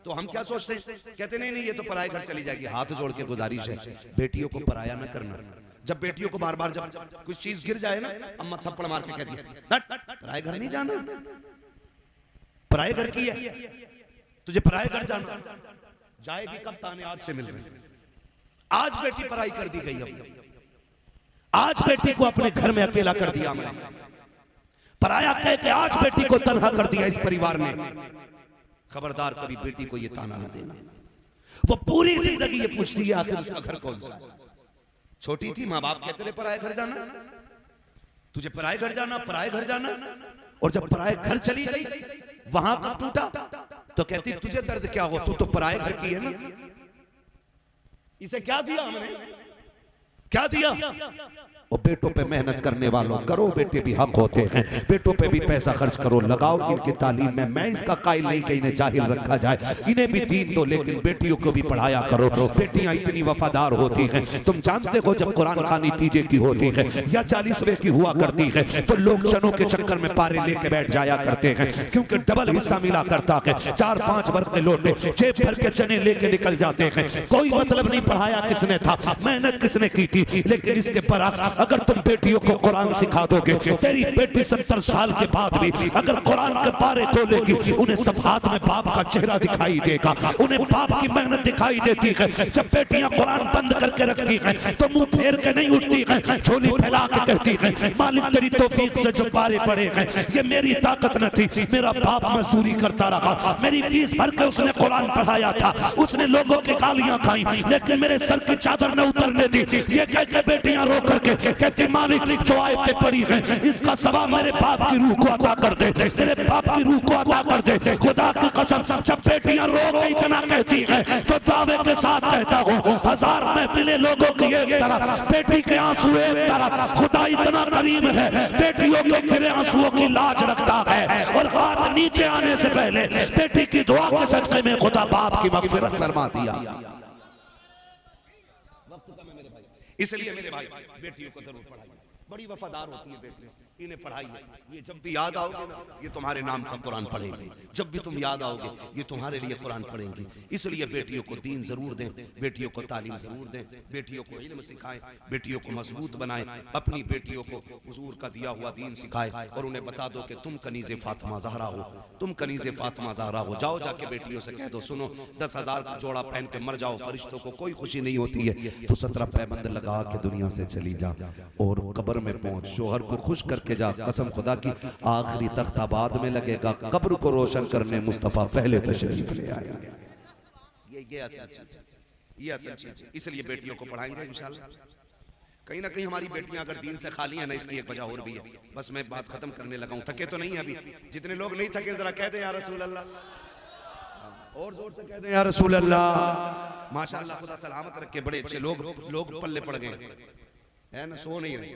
तो हम क्या सोचते हैं, कहते नहीं ये तो पराये घर चली जाएगी। हाथ जोड़ के गुजारिश है, बेटियों को पराया ना करना। जब बेटियों को बार बार जब कुछ चीज गिर जाए ना, अम्मा थप्पड़ मार के कहती है पराये घर नहीं जाना, पराये घर की है, तुझे पराये घर जाना, जाएगी कब, ताने आज से मिल रही। आज बेटी पराई कर दी गई है, आज बेटी को अपने घर में अकेला कर दिया हमने, पराया कह के आज बेटी को तन्हा कर दिया इस परिवार ने। खबरदार कभी बेटी को ये ताना न देना। वो पूरी जिंदगी ये पूछती है आखिर उसका घर कौन सा है। छोटी थी, माँ बाप कहते रहे पराये घर जाना, तुझे पराये घर जाना, पराये घर जाना, और जब पराये घर चली गई वहां का टूटा तो कहती तुझे दर्द क्या हो, तू तो पराये घर की है ना। इसे क्या दिया हमने, क्या दिया? और बेटों पे मेहनत करने वालों, करो, बेटे भी हक होते हैं, बेटों पे भी पैसा खर्च करो, लगाओ इनकी तालीम में। मैं इसका कायल नहीं कि इन्हें जाहिल रखा जाए, इन्हें भी दीन दो, लेकिन बेटियों को भी पढ़ाया करो। बेटियां इतनी वफादार होती हैं, तुम जानते हो जब कुरान खानी तीजे की होती है या 40वें की हुआ करती है तो लोग चनों के चक्कर में पारे लेके बैठ जाया करते हैं, क्योंकि डबल हिस्सा मिला करता है। 4-5 वर्ष के लोटे जेब भर के चने लेके निकल जाते हैं। कोई मतलब नहीं पढ़ाया किसने था, मेहनत किसने की थी, लेकिन इसके बरअक्स अगर तुम बेटियों को कुरान सिखा दोगे, तेरी बेटी 70 साल के बाद भी अगर कुरान के पारे खोलेगी, उन्हें सफात में बाप का चेहरा दिखाई देगा, उन्हें बाप की मेहनत दिखाई देती है। जब बेटियां कुरान बंद करके रखती हैं तो मुंह फेर के नहीं उठती हैं, झोली फैला के कहती हैं मालिक तेरी तौफीक से जो पारे पड़े हैं, ये मेरी ताकत न थी, मेरा बाप मजदूरी करता रहा, मेरी फीस भर के उसने कुरान पढ़ाया था, उसने लोगों की गालियां खाई लेकिन मेरे सर की चादर न उतरने दी। ये कह के बेटियां रो करके कहती मालिक जो आयतें पड़ी हैं इसका सवाब मेरे बाप की रूह को अता कर दे, मेरे बाप की रूह को अता कर दे। खुदा की कसम जब बेटियां रो के इतना कहती हैं तो दावे के साथ कहता हूँ 1000 महफिलें लोगों की एक तरफ, बेटी के आंसू एक तरफ। खुदा इतना करीम है, बेटियों के गिरे आंसुओं की लाज रखता है और हाथ नीचे आने से पहले बेटी की दुआ के सदके में खुदा बाप की मगफिरत फरमा दिया। इसलिए मेरे भाई बेटियों को जरूर पढ़ाइए, बड़ी वफादार होती है बेटियां, इन्हें पढ़ाइए। ये जब भी याद आओगे ना ये तुम्हारे नाम का कुरान पढ़ेंगे, जब भी तुम याद आओगे ये तुम्हारे लिए कुरान पढ़ेंगे। इसलिए बेटियों को दीन जरूर दें, बेटियों को तालीम जरूर दें, बेटियों को इल्म सिखाएं, बेटियों को मजबूत बनाएं, अपनी बेटियों को हुजूर का दिया हुआ दीन सिखाएं और उन्हें बता दो कि तुम कनीज़े फातिमा ज़हरा हो, तुम कनीज़े फातिमा ज़हरा हो। जाओ जाके बेटियों से कह दो सुनो 10,000 का जोड़ा पहन के मर जाओ, फरिश्तों को कोई खुशी नहीं होती है तो 17 पैबंद लगा के दुनिया से चली जा और कब्र में पहुंच शोहर को खुश करके जा। कसम खुदा की आखिरी तख्ता बाद में लगेगा, कब्र को रोशन करने मुस्तफा पहले तशरीफ ले आया। ये असल चीज है, ये असल चीज है। इसलिए बेटियों को पढ़ाएंगे इंशाल्लाह। कहीं ना कहीं हमारी बेटियां अगर दीन से खाली है ना, इसकी एक वजह और भी है। बस मैं बात खत्म करने लगा हूं, थके तो नहीं अभी। जितने लोग नहीं थके जरा कह दें या रसूल अल्लाह, और जोर से कह दें या रसूल अल्लाह। माशाअल्लाह खुदा सलामत रखे, बड़े अच्छे लोग पल्ले पड़ गए है ना, सो नहीं रहे,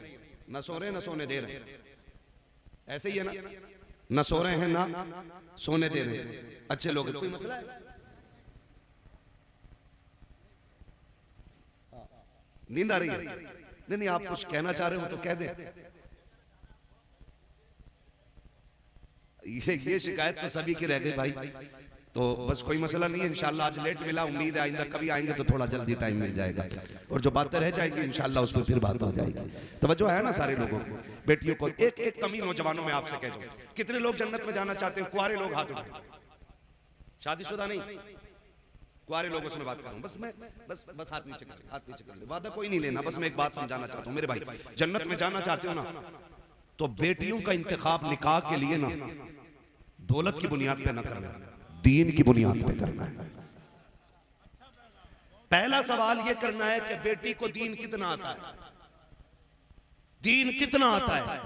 न सो रहे न सोने दे रहे, ऐसे ही है ना, न सो रहे हैं ना सोने दे रहे हैं। अच्छे लोग, कोई मसला है? नींद आ रही है? नहीं, आप कुछ कहना चाह रहे हो तो कह दें। ये शिकायत तो सभी की रह गई भाई, तो बस कोई मसला नहीं है इंशाल्लाह। आज लेट मिला, उम्मीद है आइंदा कभी आएंगे तो थोड़ा जल्दी टाइम मिल जाएगा और जो बातें रह जाएंगी इंशाल्लाह उसमें फिर बात हो जाएगी। तवज्जो है ना सारे लोगों को, बेटियों को। एक कमी नौजवानों में आपसे कह दूं, कितने लोग जन्नत में जाना चाहते हैं? कुआरे लोग हाथ उठाएं, शादीशुदा नहीं, कुआरे लोगों से मैं बात करूं। बस हाथ नीचे कर, हाथ नीचे कर, वादा कोई नहीं लेना। बस मैं एक बात समझाना चाहता हूं मेरे भाई, जन्नत में जाना चाहते हो ना तो बेटियों का इंतखाब निकाह के लिए ना दौलत की बुनियाद पे ना करना, दीन की बुनियाद पे करना है। पहला सवाल यह करना है कि बेटी को दीन कितना आता है, दीन कितना आता है।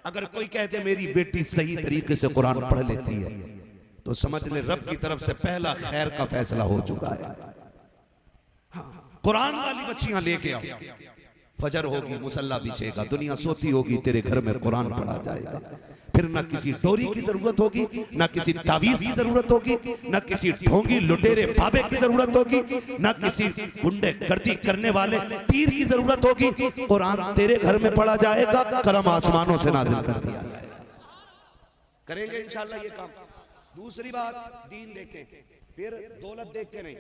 अगर कोई कहते मेरी बेटी सही तरीके से कुरान पढ़ लेती है तो समझ ले रब की तरफ से पहला खैर का फैसला हो चुका है। कुरान वाली बच्चियां लेके आओ, फजर होगी मुसल्ला बिछेगा, दुनिया सोती होगी, तेरे घर में कुरान पढ़ा जाएगा। फिर ना किसी टोरी की जरूरत होगी, ना किसी तावीज की जरूरत होगी, ना किसी ढोंगी लुटेरे बाबे की जरूरत होगी, ना किसी गुंडे गर्दी करने वाले पीर की जरूरत होगी। कुरान तेरे घर में पढ़ा जाएगा, करम आसमानों से नाजिल कर दिया जाएगा। करेंगे इंशाल्लाह ये काम। दूसरी बात, दीन देखें, फिर दौलत देख के नहीं,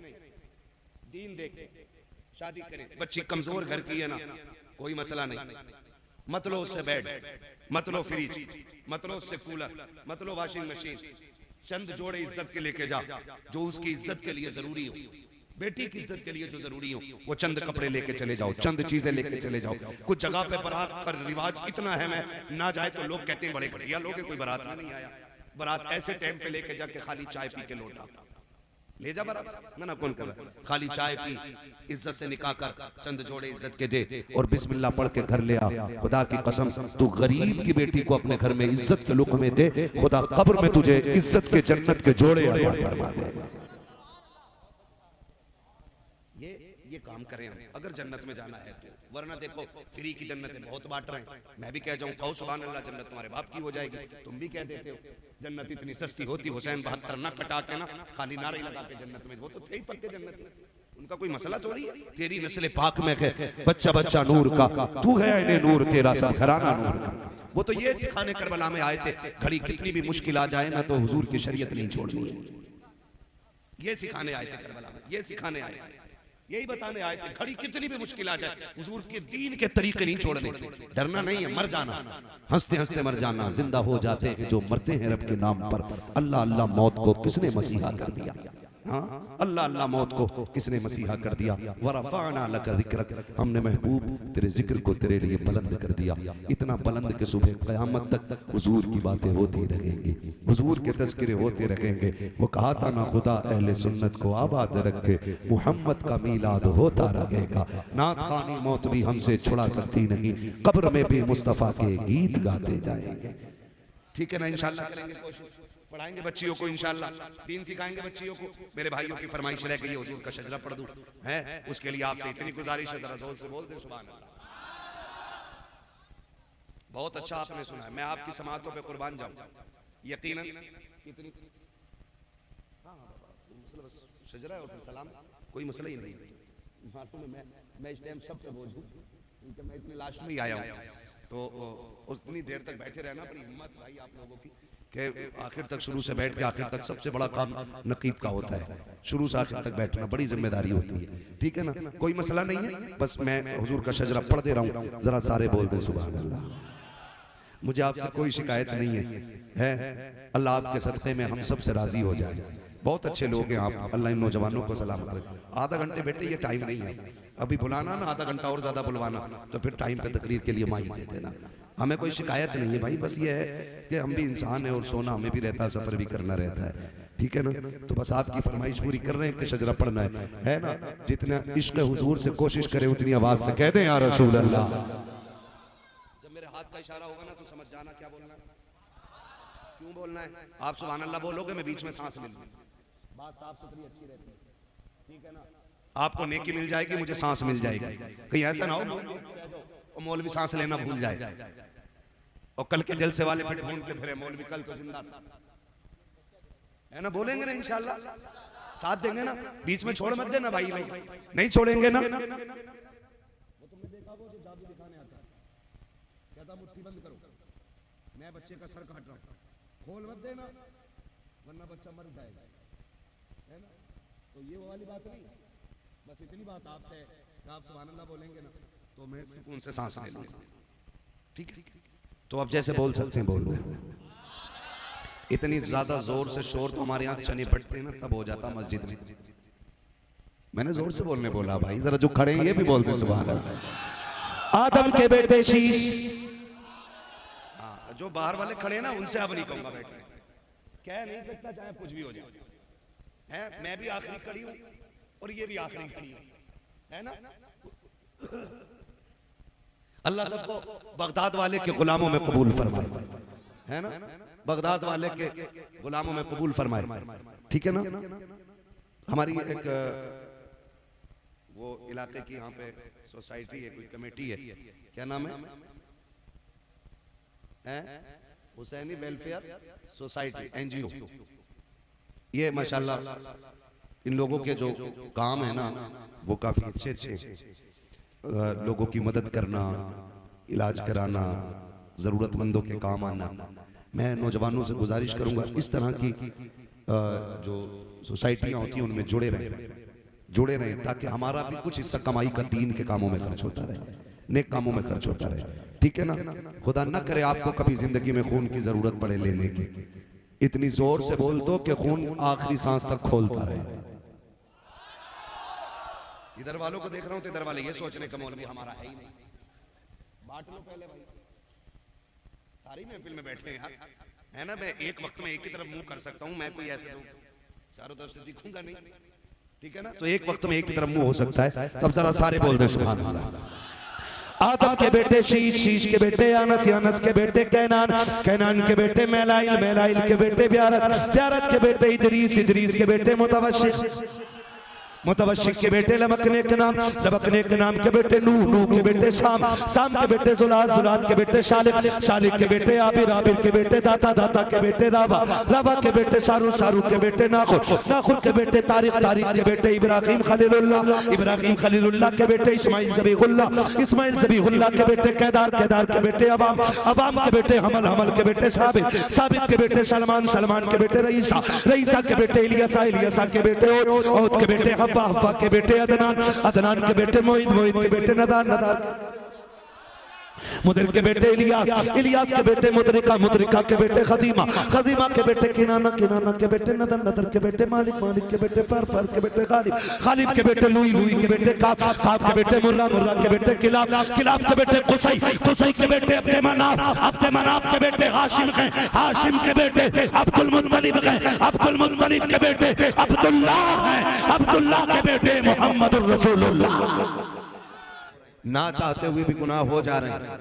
दीन देख के शादी करें। बच्ची कमजोर घर की है ना, कोई मसला नहीं, मत लो उससे बेड, मत लो फ्रिज, मत लो उससे कूलर, मत लो वॉशिंग मशीन। चंद जोड़े इज्जत के लेके जा, जो उसकी इज्जत के लिए जरूरी हो, बेटी की इज्जत के लिए जो जरूरी हो, वो चंद कपड़े लेके चले जाओ, चंद चीजें लेके चले जाओ। कुछ जगह पे बारात का रिवाज इतना है, मैं ना जाए तो लोग कहते हैं बड़े घटिया लोग हैं, कोई बारात में नहीं आया। बारात ऐसे टाइम पे लेके जाके खाली चाय पी के लौटा, ले जा बारात, मना कौन कर रहा है? खाली चाय पी, इज्जत से निकाह कर, चंद जोड़े इज्जत के दे और बिस्मिल्लाह पढ़ के घर ले आ। खुदा की कसम तू गरीब की बेटी को अपने घर में इज्जत के लुक़मे दे, खुदा कब्र में तुझे इज्जत के जन्नत के जोड़े अता फरमा दे। ये काम करें हम, अगर जन्नत में जाना है तो। वरना देखो फ्री की जन्नतें बहुत बांट रहे हैं। मैं भी कह जाऊं कहो सुभान अल्लाह, जन्नत तुम्हारे बाप की हो जाएगी, तुम भी कह देते हो जन्नत इतनी सस्ती होती। हुसैन 72 ना कटा के ना खाली नारे लगा के जन्नत में, वो तो थे ही पक्के जन्नत में, उनका कोई मसला थोड़ी है। तेरी नस्ल पाक में है बच्चा बच्चा नूर का, तू है इन्हें नूर तेरा सब घराना नूर का। वो तो ये सिखाने करबला में आए थे, घड़ी कितनी भी मुश्किल आ जाए ना तो हुजूर की शरीयत नहीं छोड़नी है। ये सिखाने आए थे करबला में, ये सिखाने आए थे, यही बताने आए थे घड़ी कितनी भी मुश्किल आ जाए हुजूर के दीन के तरीके नहीं छोड़ने। डरना नहीं है, मर जाना, हंसते हंसते मर जाना। जिंदा हो जाते हैं जो मरते हैं रब के नाम पर। अल्लाह अल्लाह मौत को किसने मसीहा कर दिया? हाँ, अल्लाह अल्लाह मौत को किसने मसीहा कर दिया। वरफ़अना लका ज़िक्रक, हमने महबूब तेरे जिक्र को तेरे लिए बुलंद कर दिया, इतना बुलंद कि सुबह क़यामत तक हुजूर की बातें होती रहेंगी, हुजूर के तज़किरे होते रहेंगे। वो कहा था ना, खुदा अहले सुन्नत को आबाद रखे, मुहम्मद का मीलाद होता रहेगा। नात खानी मौत भी हमसे छुड़ा सकती नहीं, कब्र में भी मुस्तफ़ा के गीत गाते जाएंगे। ठीक है ना, इंशाअल्लाह करेंगे कोशिश, पढ़ाएंगे बच्चियों को, इंशाअल्लाह दीन सिखाएंगे बच्चियों को। मेरे भाइयों की फरमाइश रह गई हुजूर का शजरा पढ़ दूं, है उसके लिए आपसे इतनी गुजारिश है, जरा जोर से बोल दे सुभान अल्लाह। बहुत अच्छा आपने सुना है, मैं आपकी समातों पे कुर्बान जाऊं यकीनन। इतनी शजरा है और फिर सलाम, कोई मसला ही नहीं। मालूम है मैं इस टाइम सब पे बोझूं, क्योंकि मैं इतनी लाश में ही आया हूं, तो उतनी देर तक बैठे रहना बड़ी हिम्मत भाई आप लोगों की, कि आखिर तक शुरू से बैठ के आखिर तक सबसे बड़ा काम नकीब का होता है, शुरू से आखिर तक बैठना बड़ी जिम्मेदारी होती है। ठीक है ना, कोई मसला नहीं है, बस मैं हुजूर का शजरा पढ़ दे रहा हूँ, जरा सारे बोल दे सुभान अल्लाह। मुझे आपसे कोई शिकायत नहीं है, अल्लाह आपके सदक़े में हम सब से राजी हो जाए। बहुत अच्छे लोग हैं आप, अल्लाह इन नौजवानों को सलाम करे। आधा घंटे बैठे, ये टाइम नहीं है, अभी बुलाना ना आधा घंटा और ज्यादा बुलवाना, तो फिर टाइम पे तकरीर के लिए माइक दे देना। हमें कोई शिकायत नहीं है भाई, बस ये है कि हम भी इंसान हैं और सोना हमें भी रहता है, सफर भी करना रहता है। ठीक है ना, तो बस आपकी फरमाइश पूरी कर रहे हैं कि शजरा पढ़ना है ना। जितना इश्क हुजूर से कोशिश करे उतनी आवाज से कह दें या रसूल अल्लाह। जब मेरे हाथ का इशारा होगा ना तो समझ जाना क्या बोलना है, क्यों बोलना है। आप सुभान अल्लाह बोलोगे, मैं बीच में सांस ले लूंगा, बात साफ सुथरी अच्छी रहती है। ठीक है ना, आपको नेकी मिल जाएगी, मुझे सांस मिल जाएगी। कहीं ऐसा ना हो मौलवी सांस लेना भूल जाए और कल के जलसे वाले फिर ढूंढ के फिरे मौलवी कल तो जिंदा था, है ना। बोलेंगे ना इंशाल्लाह, साथ देंगे ना, बीच में छोड़ मत देना भाई, नहीं छोड़ेंगे ना। वो तुमने देखा वो जो जादू दिखाने आता है, कहता मुट्ठी बंद करो, मैं बच्चे का सर काट रहा हूं, खोल मत देना वरना बच्चा मर जाएगा, है ना। तो ये वो वाली बात नहीं, बस इतनी बात आपसे, आप सुभान अल्लाह बोलेंगे ना तो मैं सुकून से सांस ले लूंगा। ठीक है, तो अब जैसे बोल सकते हैं बोल दो। इतनी ज्यादा जोर से शोर तो हमारे यहाँ चने पड़ते हैं ना तब हो जाता मस्जिद में। मैंने जोर से बोलने बोला भाई, जरा जो खड़े हैं ये भी बोलते सुभान अल्लाह। आदम के बेटे शीश, हाँ जो बाहर वाले खड़े हैं ना उनसे अब नहीं कहूंगा बैठे, कह नहीं सकता चाहे कुछ भी हो जाए, है मैं भी आखिरी खड़ी हूँ और ये भी आखिरी खड़ी है ना। अल्लाह सबको बगदाद वाले के गुलामों में कबूल फरमाए, है ना, बगदाद वाले के गुलामों में कबूल फरमाए। ठीक है ना, हमारी एक वो इलाके की यहाँ पे सोसाइटी है, कोई कमेटी है, क्या नाम है, हुसैनी वेलफेयर सोसाइटी एनजीओ। ये माशाल्लाह इन लोगों के जो काम है ना वो काफी अच्छे अच्छे, लोगों की मदद करना, इलाज कराना, जरूरतमंदों के काम आना। मैं नौजवानों से गुजारिश करूंगा इस तरह की जो सोसाइटियां होती हैं उनमें जुड़े रहें ताकि हमारा भी कुछ हिस्सा कमाई का दीन के कामों में खर्च होता रहे, नेक कामों में खर्च होता रहे। ठीक है ना, खुदा न करे आपको कभी जिंदगी में खून की जरूरत पड़े लेने की। इतनी जोर से बोल दो कि खून आखिरी सांस तक खोलता रहे। इधर वालों को देख रहा हूं तो इधर वाले ये सोचने का मौलवी हमारा है ही नहीं, बांट लो पहले भाई, सारी महफिल में बैठे हैं है ना। मैं एक वक्त में एक ही तरफ मुंह कर सकता हूं, मैं कोई ऐसे चारों तरफ से दिखूंगा नहीं। ठीक है ना, तो एक वक्त में एक ही तरफ मुंह हो सकता है। तब जरा सारे बोल दे सुभान अल्लाह। आदम के बेटे शीश, शीश के बेटे अनस, अनस के बेटे कैनान, कैनान के बेटे मैलाइल, मैलाइल के बेटे ब्यारत, ब्यारत के बेटे इदरीस, इदरीस के बेटे मुतवशिक, मुतवशिक के बेटे लबकने के नाम, लबकने के नाम के बेटे नूह, नूह के बेटे शाम, शाम के बेटे जुलाद, जुलाद के बेटे शालिक, शालिक के बेटे आबिर, आबिर के बेटे दाता, दाता के बेटे राबा, राबा के बेटे सारू, सारू के बेटे नाखुर, नाखुर के बेटे तारिक, तारिक के बेटे इब्राहिम खलीलुल्लाह, इब्राहिम खलीलुल्लाह के बेटे इस्माइल ज़बीहुल्लाह, इस्माइल ज़बीहुल्लाह के बेटे कैदार, कैदार के बेटे अवाम, अवाम के बेटे हमल, हमल के बेटे साबित, साबित के बेटे सलमान, सलमान के बेटे रईसा, रईसा के बेटे इलियासा, इलियासा के बेटे औद के बेटे हव्वा, हव्वा के बेटे अदनान, अदनान के बेटे मोइद, मोइद के बेटे नदान, नदान। मुदर के बेटे इलियास, इलियास के बेटे मुदरिका, मुदरिका के बेटे खदीमा, खदीमा के बेटे किनाना, किनाना के बेटे नदर, नदर के बेटे मालिक, मालिक के बेटे फर, फर के बेटे गालिब, गालिब के बेटे लुई, लुई के बेटे काब, काब के बेटे मुर्रा, मुर्रा के बेटे किलाब, किलाब के बेटे कुसई, कुसई के बेटे अब्दे मनाफ, अब्दे मनाफ के बेटे हाशिम हैं, हाशिम के बेटे अब्दुल मुत्तलिब हैं, अब्दुल मुत्तलिब के बेटे अब्दुल्लाह हैं, अब्दुल्लाह के बेटे मुहम्मदुर रसूलुल्लाह। ना चाहते हुए भी गुनाह हो जा रहे हैं,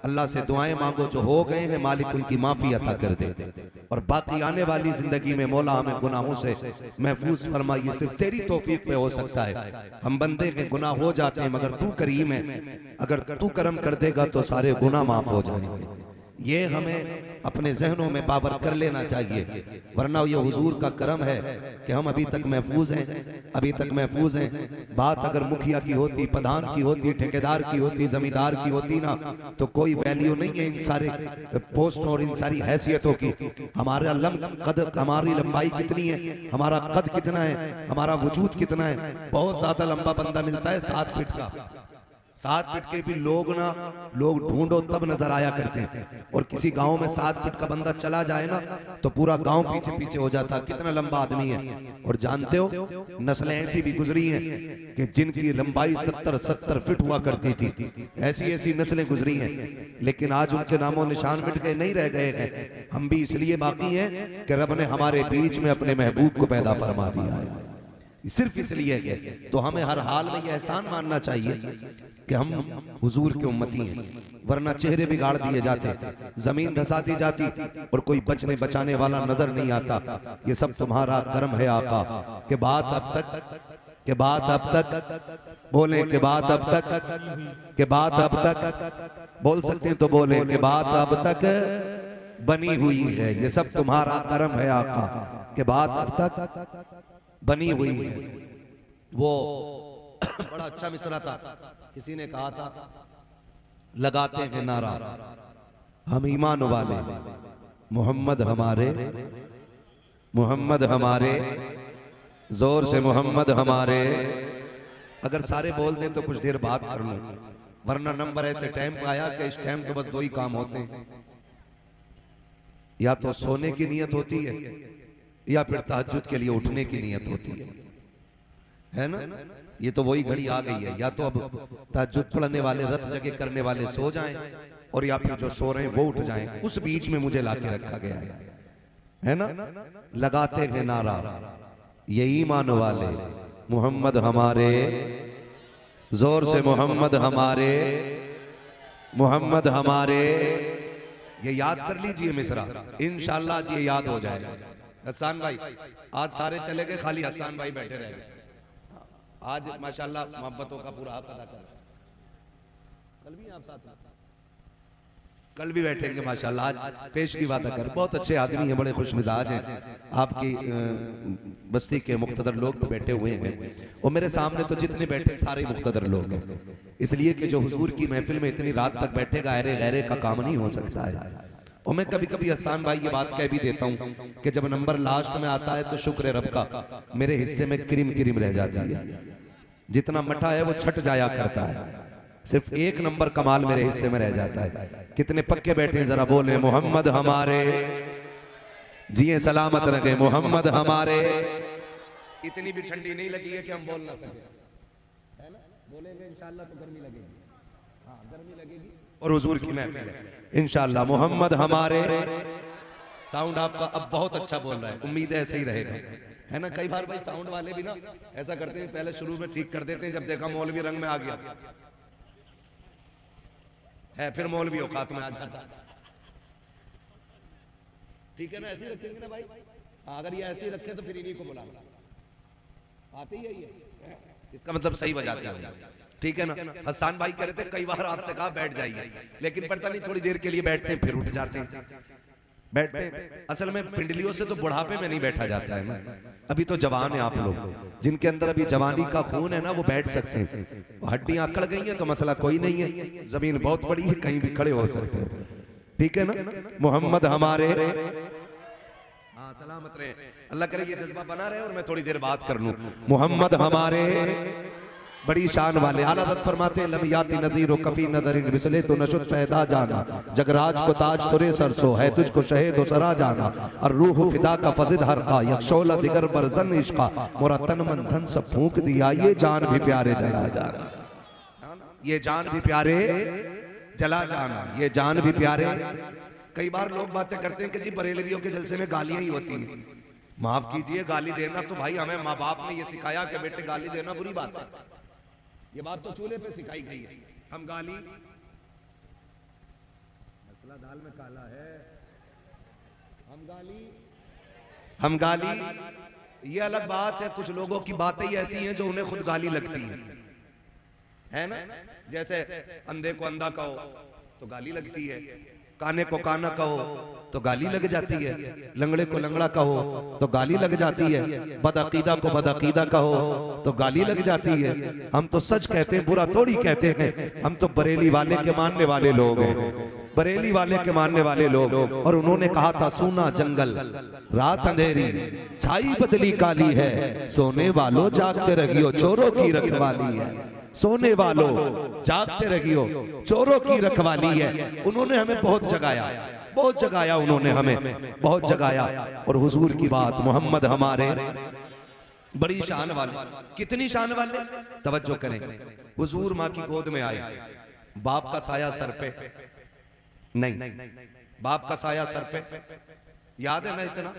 अल्लाह से दुआएं मांगो, जो हो गए हैं मालिक उनकी माफी अता कर दे, और बाकी आने वाली जिंदगी में मौला हमें गुनाहों से महफूज फरमाइए। सिर्फ तेरी तौफीक पे हो सकता है। हम बंदे के गुनाह हो जाते हैं, मगर तू करीम है, अगर तू करम कर देगा तो सारे गुनाह माफ हो जाएंगे। ये हमें अपने जहनों में बावर कर लेना चाहिए, वरना ये हुजूर का करम है कि हम अभी तक महफूज हैं, अभी तक महफूज हैं। बात अगर मुखिया की होती, प्रधान की होती, ठेकेदार की होती, जमींदार की होती ना, तो कोई वैल्यू नहीं है इन सारे पोस्ट और इन सारी हैसियतों की। हमारा कद, हमारी लंबाई कितनी है, हमारा कद कितना है, हमारा वजूद कितना है। बहुत ज्यादा लंबा बंदा मिलता है 7 फीट का, 7 फीट के भी लोग ढूंढो तब नजर आया करते हैं, और किसी गांव में 7 फीट का बंदा चला जाए ना तो पूरा गांव पीछे पीछे हो जाता, कितना लंबा आदमी है। और जानते हो नस्लें ऐसी भी गुजरी हैं कि जिनकी लंबाई 70-70 फीट हुआ करती थी, ऐसी ऐसी नस्लें गुजरी हैं, लेकिन आज उनके नामों निशान मिट गए, नहीं रह गए हैं। हम भी इसलिए बाकी हैं कि रब ने हमारे बीच में अपने महबूब को पैदा फरमा दिया है, सिर्फ इसलिए है। तो हमें हर हाल में यह एहसान मानना चाहिए कि हम हुजूर के उम्मती हैं, वरना चेहरे बिगाड़ दिए जाते, जमीन धसा दी जाती और कोई बचने बचाने वाला नजर नहीं आता। ये सब तुम्हारा करम है आका। के बात अब तक, के बात अब तक बोले, के बात अब तक, के बात अब तक बोल सकते हैं तो बोले, के बात अब तक बनी हुई है। ये सब तुम्हारा करम है आका, के बात अब तक बनी हुई है। वो बड़ा अच्छा मिसरा था, किसी ने कहा था, लगाते हैं नारा हम ईमान वाले, मोहम्मद हमारे, मोहम्मद हमारे, जोर से मोहम्मद हमारे। अगर सारे बोल दें तो कुछ देर बात कर लूं, वरना नंबर ऐसे टाइम पे आया कि इस टाइम के बस 2 ही काम होते हैं, या तो सोने की नीयत होती है या फिर तहज्जुद के लिए उठने की नीयत होती है ना। ये तो वही घड़ी आ गई है, या तो अब तहज्जुद पढ़ने वाले, रत जगह करने वाले सो जाएं, और या फिर जो सो रहे हैं वो उठ जाएं। उस बीच में मुझे लाके रखा गया है ना। लगाते हैं नारा ये ईमान वाले, मोहम्मद हमारे, जोर से मोहम्मद हमारे, मोहम्मद हमारे। ये याद कर लीजिए मिसरा, इंशाअल्लाह जी ये याद हो जाएगा। हसन भाई आज सारे चले गए, खाली हसन भाई बैठे रह गए। आज माशाल्लाह मोहब्बतों का पूरा हक अदा कर। कल भी आप साथ, कल भी बैठेंगे माशाल्लाह। आज पेश की बात कर, बहुत अच्छे आदमी हैं, बड़े खुश मिजाज हैं। आपकी बस्ती के मुख्तदर लोग बैठे हुए हैं, और मेरे सामने तो जितने बैठे सारे मुख्तदर लोग हैं, इसलिए कि जो हुजूर की महफिल में इतनी रात तक बैठेगा, अरे गैरे का काम नहीं हो सकता है। और मैं कभी कभी हसन भाई ये बात कह भी देता हूँ कि जब नंबर लास्ट में आता है तो शुक्र रब का, मेरे हिस्से में क्रीम क्रीम रह जाती है। जितना मठा है वो छट जाया करता है, सिर्फ 1 नंबर कमाल मेरे हिस्से में रह जाता है। कितने पक्के बैठे हैं, जरा बोले मोहम्मद हमारे, जिए सलामत रहे मोहम्मद हमारे। इतनी भी ठंडी नहीं लगी है कि हम बोल ना सके, है ना। बोलेंगे इंशाअल्लाह तो गर्मी लगेगी, हाँ गर्मी लगेगी। और हुजूर की महफिल है इंशाअल्लाह, मोहम्मद हमारे। साउंड आपका अब बहुत अच्छा बोल रहा है, उम्मीद है ऐसे ही रहेगा, है ना। कई बार भाई साउंड वाले भी ना ऐसा करते हैं, पहले शुरू में ठीक कर देते हैं, जब देखा मौलवी रंग में आ गया है, फिर मौलवी औकात में आ जाता। ठीक है ना, ऐसे ही रखेंगे ना भाई। अगर ये ऐसे ही रखे तो फिर इन्हीं को बुला, आते ही है, इसका मतलब सही बजाते हैं। ठीक है ना। हसन भाई कह रहे थे कई बार आपसे कहा बैठ जाइए, लेकिन पता नहीं थोड़ी देर के लिए बैठते हैं फिर उठ जाते हैं। बैठते हैं असल में पिंडलियों से तो बुढ़ापे में नहीं बैठा जाता है ना। अभी तो जवान है आप लोग, जिनके अंदर अभी जवानी का खून है ना, वो बैठ सकते हैं। हड्डियां अकड़ गई हैं तो मसला कोई नहीं है, जमीन बहुत बड़ी है, कहीं भी खड़े हो सकते हैं। ठीक है ना। मोहम्मद हमारे, हाँ सलामत रहे, अल्लाह करे ये जज्बा बना रहे और मैं थोड़ी देर बात कर लूं। मोहम्मद हमारे, बड़ी शान वाले आला हज़रत फरमाते हैं लम याति नज़ीरो कफी नज़रिन मिसले तो नशुत पैदा जाना जगराज को ताज तुरे सरसो है तुझको शहीद हो सरा जाना और रूह फिदा का फजिद हरका यक्षोला दिगर बरजन इश्का मोरा तन मन धन सब फूंक दिया ये जान भी प्यारे जला जाना, ये जान भी प्यारे जला जाना, ये जान भी प्यारे। कई बार लोग बातें करते हैं कि जी बरेलवियों के जलसे में गालियां ही होती हैं। माफ कीजिए, गाली देना तो भाई हमें माँ बाप ने ये सिखाया कि बेटे गाली देना बुरी बात है, ये बात तो चूल्हे पे सिखाई गई है। हम गाली, मसला दाल में काला है, हम गाली ये अलग बात है। कुछ लोगों की बातें ही ऐसी हैं जो उन्हें खुद गाली लगती है ना। जैसे अंधे को अंधा कहो तो गाली लगती है, काने को काना कहो तो गाली लग जाती है, लंगड़े को लंगड़ा कहो तो गाली लग जाती है, बदअकीदा को बदअकीदा कहो तो गाली लग जाती है। हम तो सच कहते हैं, बुरा थोड़ी कहते हैं। हम तो बरेली वाले के मानने वाले लोग हैं, बरेली वाले के मानने वाले लोग। और उन्होंने कहा था सूना जंगल रात अंधेरी छाई बदली काली है, सोने वालों जागते रहियो चोरों की रखवाली है, सोने वालों जागते रहियो चोरों की रखवाली है। उन्होंने हमें बहुत जगाया, बहुत जगाया, उन्होंने हमें बहुत जगाया। और हुजूर की बात, मोहम्मद हमारे बड़ी शान वाले। कितनी शान वाले, तवज्जो करें। हुजूर माँ की गोद में आए, बाप का साया सर पे नहीं, बाप का साया सर पे, याद है ना इतना।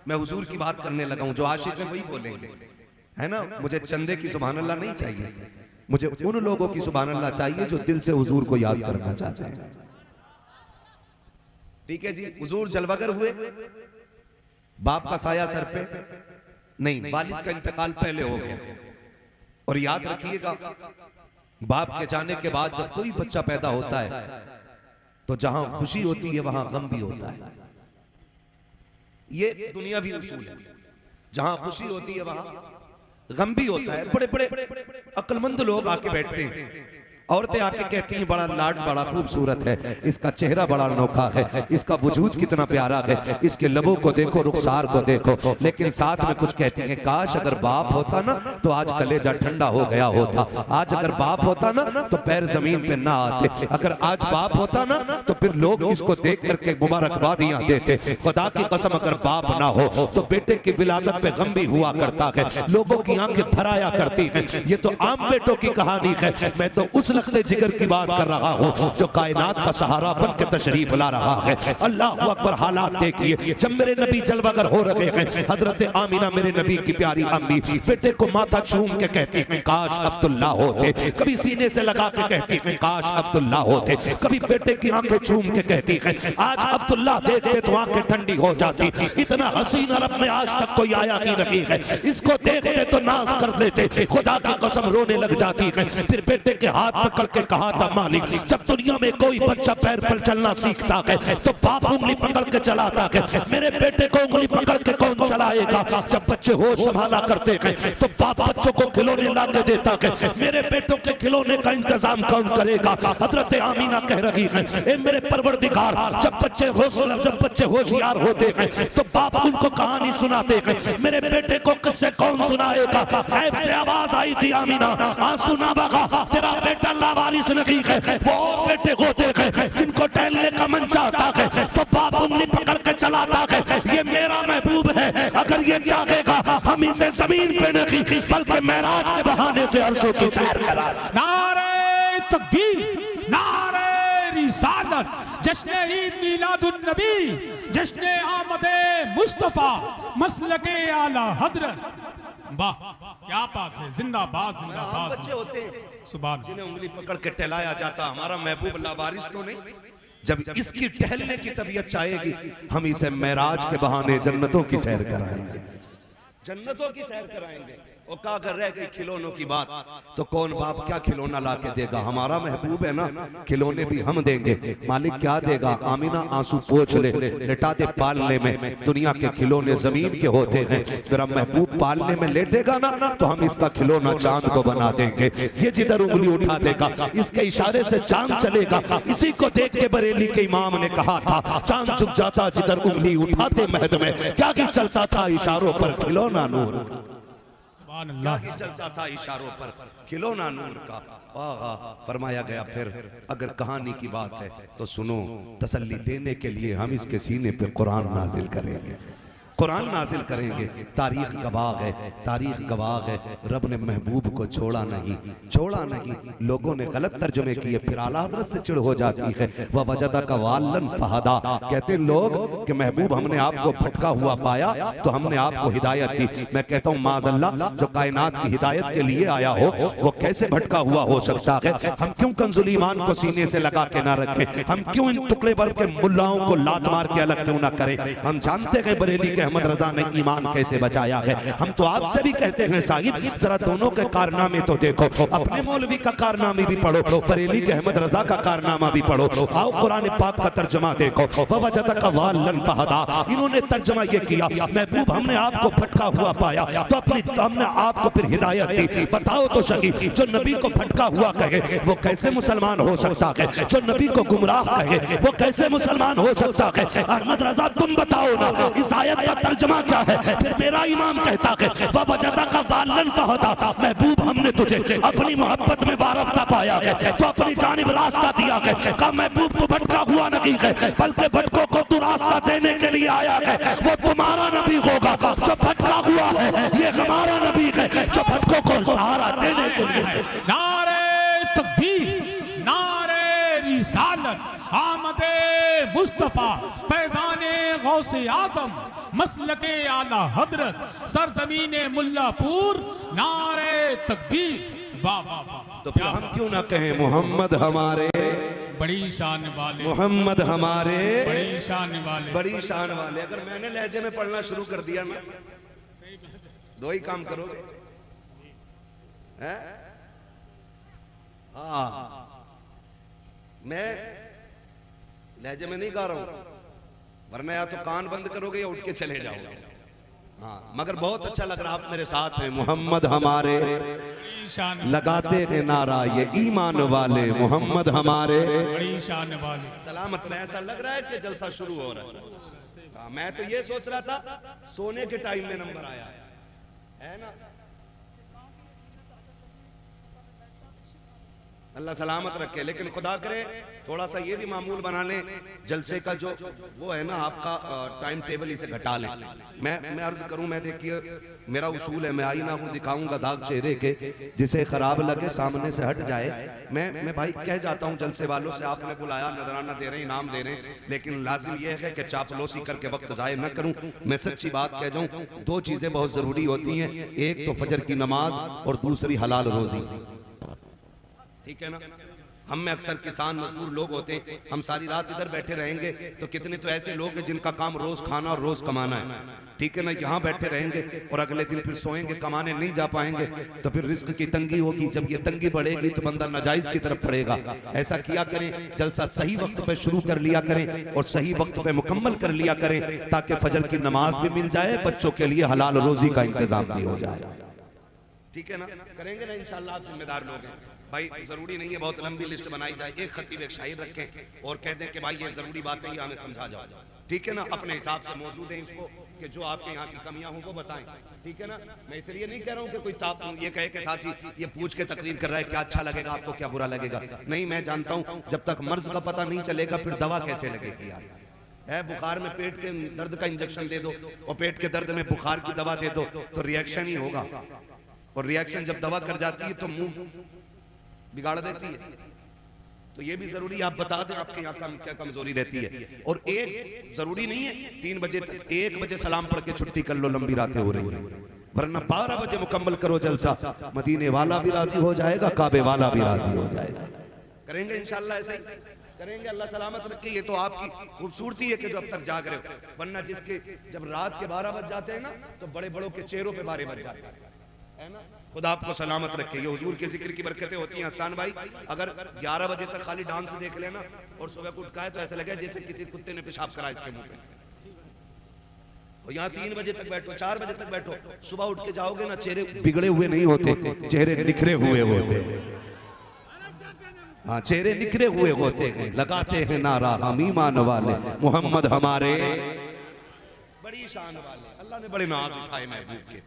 मैं हुजूर की बात करने लगा हूं, जो आशिक है वही बोलेंगे, है ना। मुझे चंदे की सुभान अल्लाह नहीं चाहिए, मुझे उन लोगों की सुभान अल्लाह चाहिए जो दिल से हुजूर को याद करना चाहते हैं। ठीक है जी। हुजूर जलवागर हुए, बाप का साया सर पे नहीं, वालिद का इंतकाल पहले हो गया। और याद रखिएगा, बाप के जाने के बाद जब कोई बच्चा पैदा होता है तो जहां खुशी होती है वहां गम भी होता है। ये दुनियावी उसूल है, जहां खुशी होती है वहां गम भी होता है। बड़े बड़े अक्लमंद लोग आके बैठते हैं, औरतें आके कहती हैं बड़ा लाड, बड़ा खूबसूरत है, इसका चेहरा बड़ा अनोखा है, इसका वजूद कितना प्यारा है, इसके लबों को देखो, रुखसार को देखो। लेकिन साथ में कुछ कहती हैं, काश अगर बाप होता ना तो आज कलेजा ठंडा हो गया होता, आज अगर बाप होता ना तो पैर जमीन पे ना आते, अगर आज बाप होता ना तो फिर लोग इसको देख करके मुबारकबादियां देते। खुदा की कसम अगर बाप ना हो तो बेटे की विलादत पे गम भी हुआ करता है, लोगों की आंखें भराया करती हैं। ये तो आम बेटों की कहानी है। मैं तो उस लख्ते जिगर की बात कर रहा हूँ जो कायनात का सहारा बन के तशरीफ ला रहा है। अल्लाह अकबर। हालात देखिए, जब मेरे नबी जलवागर हो रहे हैं, हजरत आमिना मेरे नबी की प्यारी अम्मी बेटे को माथा चूम के कहती हैं काश अब्दुल्ला होते, कभी सीने से लगा के कहती हैं काश अब्दुल्ला होते, कभी बेटे की आंखें चूम के कहती हैं आज अब्दुल्ला देखते तो आंखें ठंडी हो जाती। इतना हसीन अरब में आज तक कोई आया ही नहीं है, इसको देखते तो नाज कर लेते, खुदा की कसम रोने लग जाती है। फिर बेटे के हाथ पकड़ के कहा था मालिक, जब दुनिया में कोई बच्चा पैर पर चलना सीखता है तो बाप उंगली पकड़ के चलाता है, मेरे बेटे को उंगली पकड़ के कौन चलाएगा? जब बच्चे होश संभाला करते हैं तो बाप बच्चों को खिलौने ला के देता है, मेरे बेटों के खिलौने का इंतजाम कौन करेगा? हजरत आमीना कह रही है ए मेरे परवरदिगार, जब बच्चे होशियार होते हैं तो बाप उनको कहानी सुनाते हैं, मेरे बेटे को किससे कौन सुनाएगा? ऐब से आवाज आई थी आमीना, आंसू ना बहा, तेरा बेटा लावारिस नहीं है। वो बेटे होते हैं जिनको टहलने का मन चाहता है तो बाप उंगली पकड़ के चलाता है, ये मेरा महबूब है, अगर ये चाहेगा हम इसे जमीन पे नहीं बल्कि मेराज के बहाने से अर्शों की सैर करा। नारे तकबीर, नारे रिसालत, जश्न ईद मिलादुन नबी, जश्न आमदे मुस्तफा, मसलके आला हजरत। वाह क्या बात है, जिंदाबाद जिंदाबाद। बच्चे होते हैं सुभान, जिन्हें उंगली पकड़ के टहलाया जाता, हमारा महबूब लावारिस तो नहीं। जब इसकी टहलने की तबीयत चाहेगी हम इसे मेराज के बहाने जन्नतों की सैर कराएंगे, जन्नतों की सैर कराएंगे। और का अगर रह गई खिलौनों की बात तो कौन बाप क्या खिलौना ला के देगा? हमारा महबूब है ना, खिलौने भी हम देंगे, मालिक क्या देगा? आमीना आंसू पोंछ ले, लेटा दे पालने में, दुनिया के खिलौने जमीन के होते हैं, मेरा महबूब पालने में लेटेगा ना तो हम इसका खिलौना चांद को बना देंगे। ये जिधर उंगली उठा देगा इसके इशारे से चांद चलेगा। इसी को देख के बरेली के इमाम ने कहा था चांद झुक जाता जिधर उंगली उठाते महद में, क्या ही चलता था इशारों पर खिलौना नूर। अल्लाह क्या चलता था इशारों पर, खिलौना नूर का। आहा, फरमाया गया फिर अगर कहानी की बात है तो सुनो, तसल्ली देने के लिए हम इसके सीने पे कुरान नाजिल करेंगे, कुरान नाजिल करेंगे। तारीख गवाह है, तारीख गवाह है, रब ने महबूब को छोड़ा नहीं, छोड़ा नहीं। लोगों ने गलत तर्जुमे किए, फिर आला हज़रत से चिढ़ हो जाती है। वह वजदा का वालन फहदा, कहते लोग कि महबूब हमने आपको भटका हुआ पाया तो हमने आपको हिदायत दी। मैं कहता हूँ माज़अल्लाह, जो कायनात की हिदायत के लिए आया हो वो कैसे भटका हुआ हो सकता है? हम क्यों कंजुल ईमान को सीने से लगा के ना रखें? हम क्यों इन टुकड़े भर के मुल्लाओं को लात मार के अलग क्यों ना करें? हम जानते हैं बरेली के अहमद रजा ने ईमान कैसे बचाया है। हम तो आपसे भी कहते हैं साहिब, जरा दोनों के कारनामे तो देखो, अपने मौलवी का कारनामे भी पढ़ो, बरेली के अहमद रजा का कारनामा भी पढ़ो। आओ कुरान पाक का तर्जुमा देखो, ववजदक वालन फहदा। इन्होंने तर्जुमा ये किया, महबूब हमने आपको भटका हुआ पाया तो हमने आपको फिर हिदायत दी। बताओ तो सही, जो नबी को भटका हुआ कहे वो कैसे मुसलमान हो सकता है? जो नबी को गुमराह कहे वो कैसे मुसलमान हो सकता है? अहमद रजा तुम बताओ ना, इस आयत का तर्जुमा क्या है? फिर मेरा इमाम कहता है ववजदक वालन फहदा, महबूब हमने तुझे अपनी मोहब्बत में वारफ्ता पाया है तो अपनी जानिब रास्ता दिया है। कहा महबूब तू भटका हुआ नहीं है, बल्कि भटकों को तू रास्ता देने के लिए आया है। वो तुम्हारा नबी होगा जो भटका हुआ है, ये हमारा नबी है जो भटकों को सहारा देने के लिए। नारे तकबीर, नारे रिसालत, आमदे मुस्तफा, फैजाने गौसे आजम, मसलके आला हजरत, सरजमीने मुल्लापुर, नारे तकबीर। वाह वाह वाह। तो फिर हम क्यों ना कहें मोहम्मद हमारे बड़ी शान वाले, मोहम्मद हमारे बड़ी शान वाले, बड़ी शान वाले। अगर मैंने लहजे में पढ़ना शुरू कर दिया ना, दो ही काम करोगे, हैं? हाँ, मैं लहजे में नहीं गा रहा हूं, वरना या तो कान बंद करोगे या उठ के चले जाओगे। हाँ, मगर बहुत अच्छा लग रहा आप मेरे साथ हैं। मोहम्मद हमारे लगाते हैं नारा ये ईमान वाले, मोहम्मद हमारे बड़ी शान वाले। सलामत में ऐसा लग रहा है कि जलसा शुरू हो रहा है। मैं तो ये सोच रहा था सोने के टाइम में नंबर आया है ना। अल्लाह सलामत रखे, लेकिन खुदा करे थोड़ा सा ये भी मामूल बना लें, जलसे का जो वो है ना आपका टाइम टेबल, इसे घटा लें। मैं अर्ज करूं, मैं देखिए मेरा उसूल है, मैं आईना हूं, दिखाऊंगा दाग चेहरे के, जिसे खराब लगे सामने से हट जाए। मैं भाई कह जाता हूं जलसे वालों से, आपने बुलाया, नजराना दे रहे हैं, इनाम दे रहे हैं, लेकिन लाजिम यह है कि चापलूसी करके वक्त जाया न करूं। मैं सच्ची बात कह जाऊं, दो चीजें बहुत जरूरी होती हैं, एक तो फजर की नमाज और दूसरी हलाल रोजी। ठीक है ना। हम में अक्सर किसान मजदूर लोग होते हैं, हम सारी रात इधर बैठे रहेंगे तो कितने तो ऐसे लोग हैं जिनका काम रोज खाना और रोज कमाना है। ठीक है ना, यहाँ बैठे रहेंगे और अगले दिन फिर सोएंगे, कमाने नहीं जा पाएंगे, तो फिर रिस्क की तंगी होगी। जब ये तंगी बढ़ेगी तो बंदा नाजायज की तरफ पड़ेगा। ऐसा किया करें, जलसा सही वक्त पे शुरू कर लिया करें और सही वक्त पे मुकम्मल कर लिया करें, ताकि फजर की नमाज भी मिल जाए, बच्चों के लिए हलाल रोजी का इंतजाम भी हो जाए। ठीक है ना, करेंगे ना इंशाल्लाह। आप जिम्मेदार लोग हैं भाई, जरूरी नहीं है बहुत लंबी लिस्ट बनाई जाए, एक खतीब एक शायर रखें और कह दें कि भाई ये जरूरी बात है, हमें समझा जाओ। ठीक है ना, अपने हिसाब से मौजूद है इसको कि जो आपके यहाँ की कमियां हों वो बताएं। ठीक है ना, मैं इसलिए नहीं कह रहा हूँ कि कोई ताप ये कहे कि साथी ये पूछ के तकरीर कर रहा है, क्या अच्छा लगेगा आपको, क्या बुरा लगेगा। नहीं, मैं जानता हूँ जब तक मर्ज का पता नहीं चलेगा फिर दवा कैसे लगेगी। यार है, बुखार में पेट के दर्द का इंजेक्शन दे दो और पेट के दर्द में बुखार की दवा दे दो तो रिएक्शन ही होगा, और रिएक्शन जब दवा कर जाती है तो मुंह बिगाड़ देती है। तो ये भी जरूरी आप बता दें आपके यहाँ क्या कमजोरी रहती है। और एक जरूरी नहीं है 3 बजे तक, 1 बजे सलाम पढ़ के छुट्टी कर लो, लंबी रातें हो रही हैं, वरना 12 बजे मुकम्मल करो जलसा। मदीने वाला भी राजी हो जाएगा, काबे वाला भी राजी हो जाएगा। करेंगे इंशाल्लाह, ऐसे ही करेंगे। अल्लाह सलामत रखे। ये तो आपकी खूबसूरती है कि जो अब तक जाग रहे हो, वरना जिसके जब रात के 12 बज जाते हैं ना तो बड़े बड़ों के चेहरों पे बारे बज जाते हैं ना। खुदा आपको सलामत रखे। ये हुजूर के जिक्र की बरकतें होती हैं। हसन भाई अगर 11 बजे तक खाली डांस देख लेना और सुबह को उठका है तो ऐसा लगे जैसे किसी कुत्ते ने पेशाब करा इसके मुंह पे। और यहाँ 3 बजे तक बैठो, 4 बजे तक बैठो, सुबह उठ के जाओगे ना, चेहरे बिगड़े हुए नहीं होते, चेहरे निखरे हुए होते हैं। हाँ, चेहरे निखरे हुए होते हैं। लगाते हैं नारा हम ईमान वाले, मोहम्मद हमारे बड़ी शान वाले। अल्लाह ने बड़े नाज उठाए महबूब के,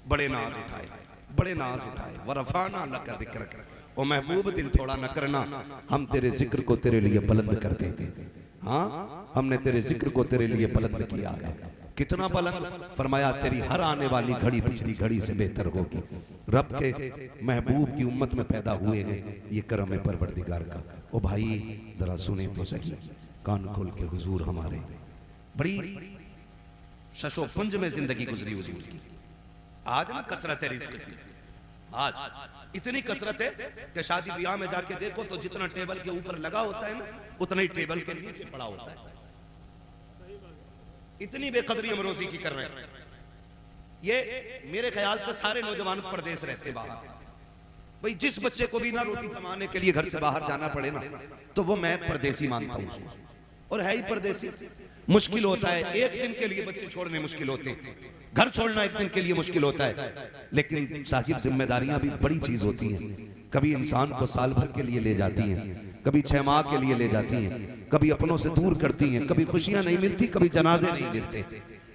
बड़े नाज उठाए। बड़े नाज उठाए। वरफाना लका जिक्रक, ओ महबूब दिल थोड़ा न करना, हम तेरे जिक्र को तेरे लिए बुलंद कर देंगे। हाँ, हमने तेरे जिक्र को तेरे लिए बुलंद किया है। कितना बुलंद? फरमाया तेरी हर आने वाली घड़ी पिछली घड़ी से बेहतर होगी। रब के महबूब की उम्मत में पैदा हुए हैं, ये करम है परवरदिगार का। ओ भाई जरा सुने तो सही, कान खोल के हुजूर हमारे बड़ी शशोपुंज में जिंदगी गुजरी हुजूर की। आज ना कसरत है रिस्क की, आज इतनी कसरत है कि शादी ब्याह में जाके देखो तो जितना टेबल के ऊपर लगा होता है ना, उतना ही टेबल के नीचे पड़ा होता है। इतनी बेकदरी हम रोजी की कर रहे हैं। ये मेरे ख्याल से सारे नौजवान परदेश रहते बाहर। भाई जिस बच्चे को भी ना रोटी कमाने के लिए घर से बाहर जाना पड़े ना, तो वो मैं परदेसी मानता हूं उसको, और है ही परदेसी। मुश्किल होता है, एक दिन के लिए बच्चे छोड़ने मुश्किल होते हैं, घर छोड़ना एक दिन के लिए मुश्किल होता है, लेकिन साहिब जिम्मेदारियां भी बड़ी चीज होती हैं। कभी इंसान को साल भर के लिए ले जाती हैं, कभी 6 माह के लिए ले जाती हैं, कभी अपनों से दूर करती हैं, कभी खुशियां नहीं मिलती, कभी जनाजे नहीं मिलते।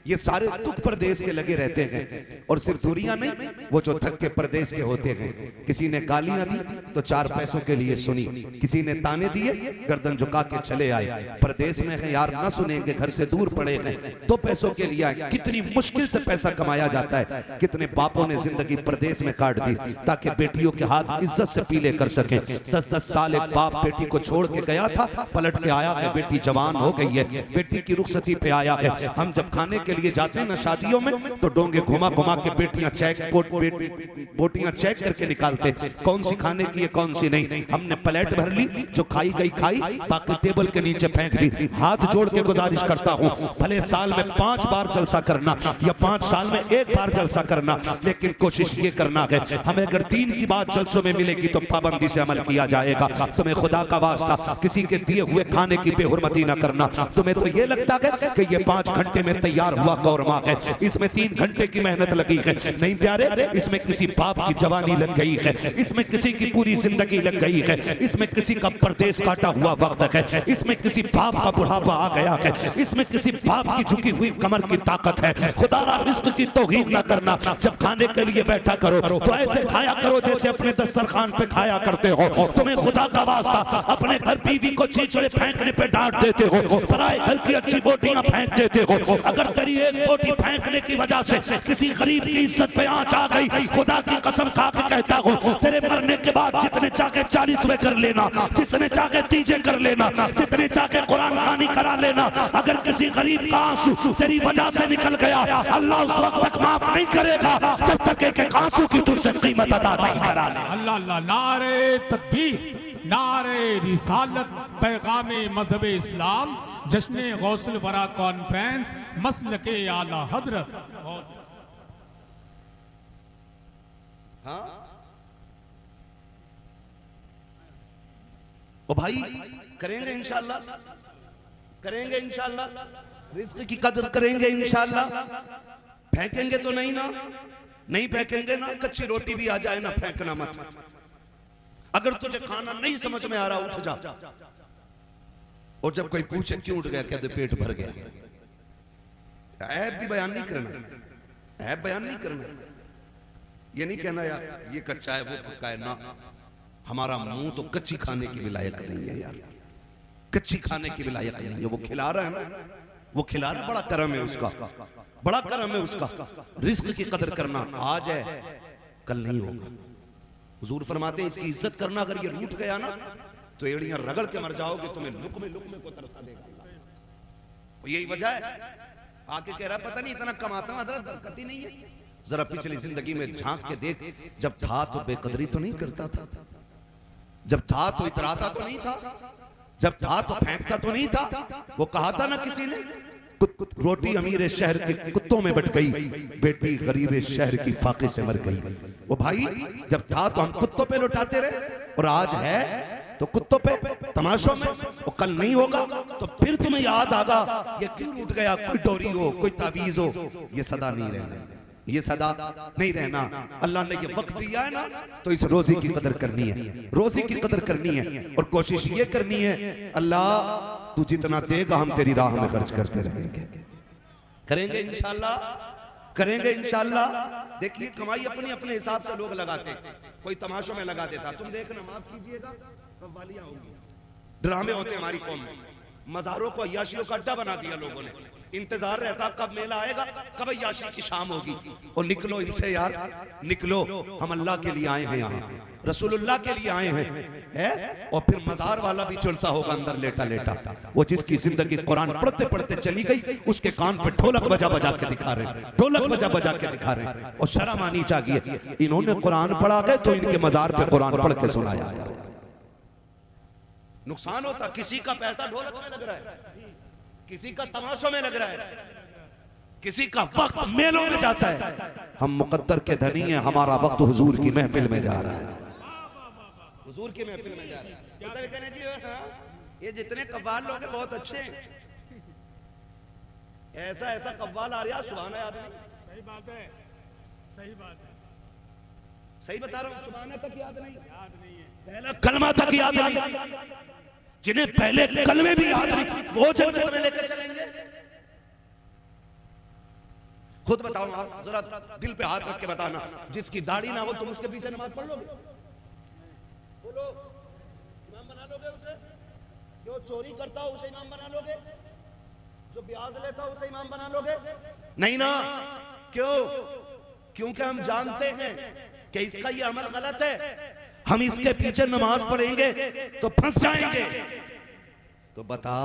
ये सारे दुख परदेश के लगे रहते हैं। और सिर्फ दूरियां नहीं, वो जो थक के परदेश के होते हैं, किसी ने गालियां दी तो 4 पैसों के लिए सुनी, किसी ने ताने दिए गर्दन झुका के चले आए। परदेश में है यार, ना सुनेंगे, घर से दूर पड़े हैं, 2 पैसों के लिए आए। कितनी मुश्किल से पैसा कमाया जाता है। कितने बापों ने जिंदगी परदेश में काट दी ताकि बेटियों के हाथ इज्जत से पीले कर सके। 10-10 साल एक बाप बेटी को छोड़ के गया था, पलट के आया है, बेटी जवान हो गई है, बेटी की रुखसती पे आया है। हम जब खाने के लिए जाते हैं ना शादियों में, तो डोंगे घुमा घुमा के बेटियां बोटियां चेक करके निकालते, कौन सी खाने की है कौन सी नहीं। हमने प्लेट भर ली, जो खाई गई खाई, बाकी टेबल के नीचे फेंक दी। हाथ जोड़ के गुजारिश करता हूं, भले साल में 5 बार जलसा करना या 5 साल में 1 बार जलसा करना, लेकिन कोशिश ये करना है हमें अगर 3 की बात जलसों में मिलेगी तो पाबंदी से अमल किया जाएगा। तुम्हें खुदा का वास्ता किसी के दिए हुए खाने की बेहुरमती ना करना। तुम्हें तो ये लगता है कि ये 5 घंटे में तैयार हुआ कौरमा है, इसमें 3 घंटे की मेहनत लगी है। नहीं प्यारे, इसमें किसी बाप की जवानी लग गई है, इसमें किसी की पूरी जिंदगी लग गई है, इसमें किसी का परदेश काटा हुआ वक्त है, इसमें किसी बाप का बुढ़ापा आ गया है, इसमें किसी बाप की झुकी हुई कमर की ताकत है। खुदारा रिस्क की तौहीन ना करना। जब खाने के लिए बैठा करो तो ऐसे खाया करो जैसे अपने दस्तरखान पे खाया करते हो। तुम्हें खुदा का वास्ता अपने घर बीवी को चीचड़े फेंकने पे डांट देते हो, पराए घर की अच्छी बोटियां फेंक देते हो। अगर तेरी एक बोटी फेंकने की वजह से किसी गरीब की इज्जत पे आंच आ गई, खुदा की कसम खा के कहता हूं, तेरे मरने के बाद जितने चाहे 40वें कर लेना, जितने चाहे तीजे कर लेना, जितने चाहे कुरान खानी करा लेना, अगर किसी गरीब का आंसू तेरी वजह से निकल गया, अल्लाह उस वक्त तक माफ नहीं करेगा जब तक एक आंसू की तुझसे कीमत अदा नहीं करा ले। अल्लाह अल्लाह, नारे तकबीर, नारे रिसालत, पैगामे मजहब इस्लाम, जश्न गौसुल वरा कॉन्फ्रेंस, मसलके आला हजरत। हाँ ओ भाई, करेंगे इंशाअल्लाह, करेंगे इंशाअल्लाह, रिज़्क़ की कदर करेंगे इंशाअल्लाह। फेंकेंगे तो नहीं ना, नहीं फेंकेंगे ना। कच्ची रोटी भी आ जाए ना, फेंकना मत। अगर तुझे खाना नहीं समझ में आ रहा, उठ जा, और जब कोई पूछे क्यों उठ गया, कहते पेट भर गया। ऐब भी बयान नहीं करना, ऐब बयान नहीं करना। ये नहीं कहना यार ये कच्चा है वो पक्का है ना। हमारा मुंह तो कच्ची खाने के भी लायक नहीं है यार, कच्ची खाने के भी लायक नहीं है। वो खिला रहा है ना, वो खिला रहा, बड़ा करम है उसका, बड़ा करम है उसका। रिस्क की कदर करना आज है, कल नहीं होगा। हुजूर फरमाते हैं इसकी इज्जत करना, अगर ये रूठ गया ना तो एड़ियां रगड़ के मर जाओगे, तुम्हें लुकमे लुकमे को तरसा देगा। यही वजह है। आके कह रहा पता नहीं इतना कमाता हूं, बरकत ही नहीं है। जरा पिछली जिंदगी में झांक के देख, जब था तो बेकदरी तो नहीं करता था, जब था तो इतराता तो नहीं था, जब था तो फेंकता तो नहीं था। वो कहा था ना किसी ने, रोटी अमीर शहर के कुत्तों में बट गई, बेटी गरीब शहर की फाके से मर गई। वो भाई जब था तो हम कुत्तों पे लुटाते रहे, और आज है तो कुत्तों पे तमाशों में। वो कल नहीं होगा तो फिर तुम्हें याद आगा ये क्यों रूठ गया। कोई डोरी हो, कोई तावीज हो, ये सदा नहीं रहना, ये सदा नहीं रहना। अल्लाह ने ये वक्त दिया है ना, तो इस रोजी की कदर करनी है, रोजी की कदर करनी है। और कोशिश ये करनी है, अल्लाह तू जितना देगा हम तेरी राह में खर्च करते रहेंगे, करेंगे इंशाअल्लाह। करेंगे इंशाअल्लाह। देखिए कमाई अपनी अपने हिसाब से लोग लगाते, कोई तमाशों में लगा देता, तुम देखना माफ कीजिएगा कव्वालियां होंगी, ड्रामे होते हमारी कौम में। मज़ारों को अय्याशियों का अड्डा बना दिया लोगों ने, इंतजार रहता कब मेला आएगा, कब अय्याशी की शाम होगी। और निकलो इनसे यार, निकलो, हम अल्लाह के लिए आए हैं, यहाँ रसूलुल्लाह के लिए आए हैं। और फिर मजार वाला भी चलता होगा अंदर लेटा लेटा, वो जिसकी जिंदगी कुरान पढ़ते पढ़ते चली गई, उसके कान पे ढोलक बजा बजा के दिखा रहे हैं, ढोलक बजा बजा के दिखा रहे हैं। और शर्म आनी चाहिए, इन्होंने कुरान पढ़ा गए तो इनके मजार पे कुरान पढ़ के सुनाया। नुकसान होता, किसी का पैसा ढोलक में लग रहा है, किसी का तमाशों में लग रहा है, किसी का वक्त मेलों में जाता है। हम मुकद्दर के धनी हैं, हमारा वक्त हुजूर की महफिल में जा रहा है, हुजूर की महफिल में जा रहा है। कहने जी ये जितने कव्वाल लोग हैं बहुत अच्छे हैं, ऐसा ऐसा कव्वाल आ रहा, सुभान है आदमी। सही बात है, सही बात है, सही बता रहा हूँ, सुभान तक याद नहीं है, पहला कलमा तक याद नहीं। जिन्हें पहले कलमे भी याद नहीं, वो जन्नत में लेकर चलेंगे। खुद बताओ आप, जरा दिल पे हाथ रख के बताना, जिसकी दाढ़ी ना हो तुम उसके पीछे नमाज पढ़ लोगे? बोलो, इमाम बना लोगे उसे? जो चोरी करता हो उसे इमाम बना लोगे? जो ब्याज लेता हो उसे इमाम बना लोगे? नहीं ना। क्यों? क्योंकि हम जानते हैं कि इसका ये अमल गलत है, हम इसके पीछे नमाज पढ़ेंगे तो फंस जाएंगे। तो बता,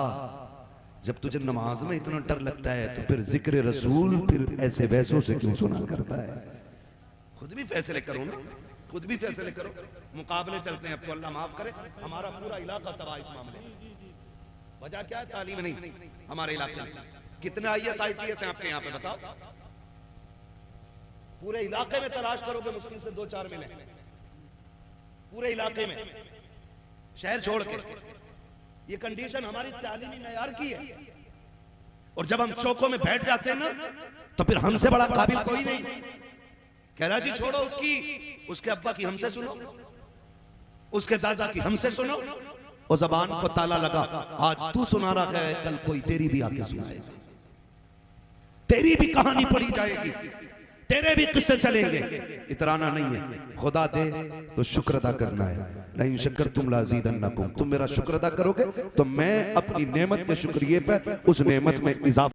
जब तुझे नमाज में इतना डर लगता है तो फिर जिक्र रसूल फिर ऐसे वैसों से क्यों सुना करता है? खुद भी फैसले करो ना, खुद भी फैसले करो। मुकाबले चलते हैं, अब तो अल्लाह माफ करे, हमारा पूरा इलाका तबाह इस मामले में। वजह क्या है? तालीम नहीं हमारे इलाके में। कितने IAS IPS हैं आपके यहाँ पे बताओ? पूरे इलाके में तलाश करोगे मुश्किल से 2-4 मिले, पूरे इलाके में, शहर छोड़ के। ये कंडीशन हमारी तालीमी मयार की है। और जब हम चौकों में बैठ जाते हैं ना, तो फिर हमसे बड़ा काबिल कोई नहीं। कह रहा जी छोड़ो उसकी, उसके अब्बा की हमसे सुनो, उसके दादा की हमसे सुनो। और जबान को ताला लगा, आज तू सुना रहा है, कल कोई तेरी भी आके सुनाएगा, तेरी भी कहानी पढ़ी जाएगी, तेरे भी किस्से चलेंगे। इतराना नहीं है, खुदा दे तो शुक्र अदा करना है। नहीं शक्कर तुम लाज़ीदन्नकुम, तुम मेरा शुक्र अदा करोगे तो मैं अपनी नेमत के शुक्रिये पर उस नेमत में इजाफा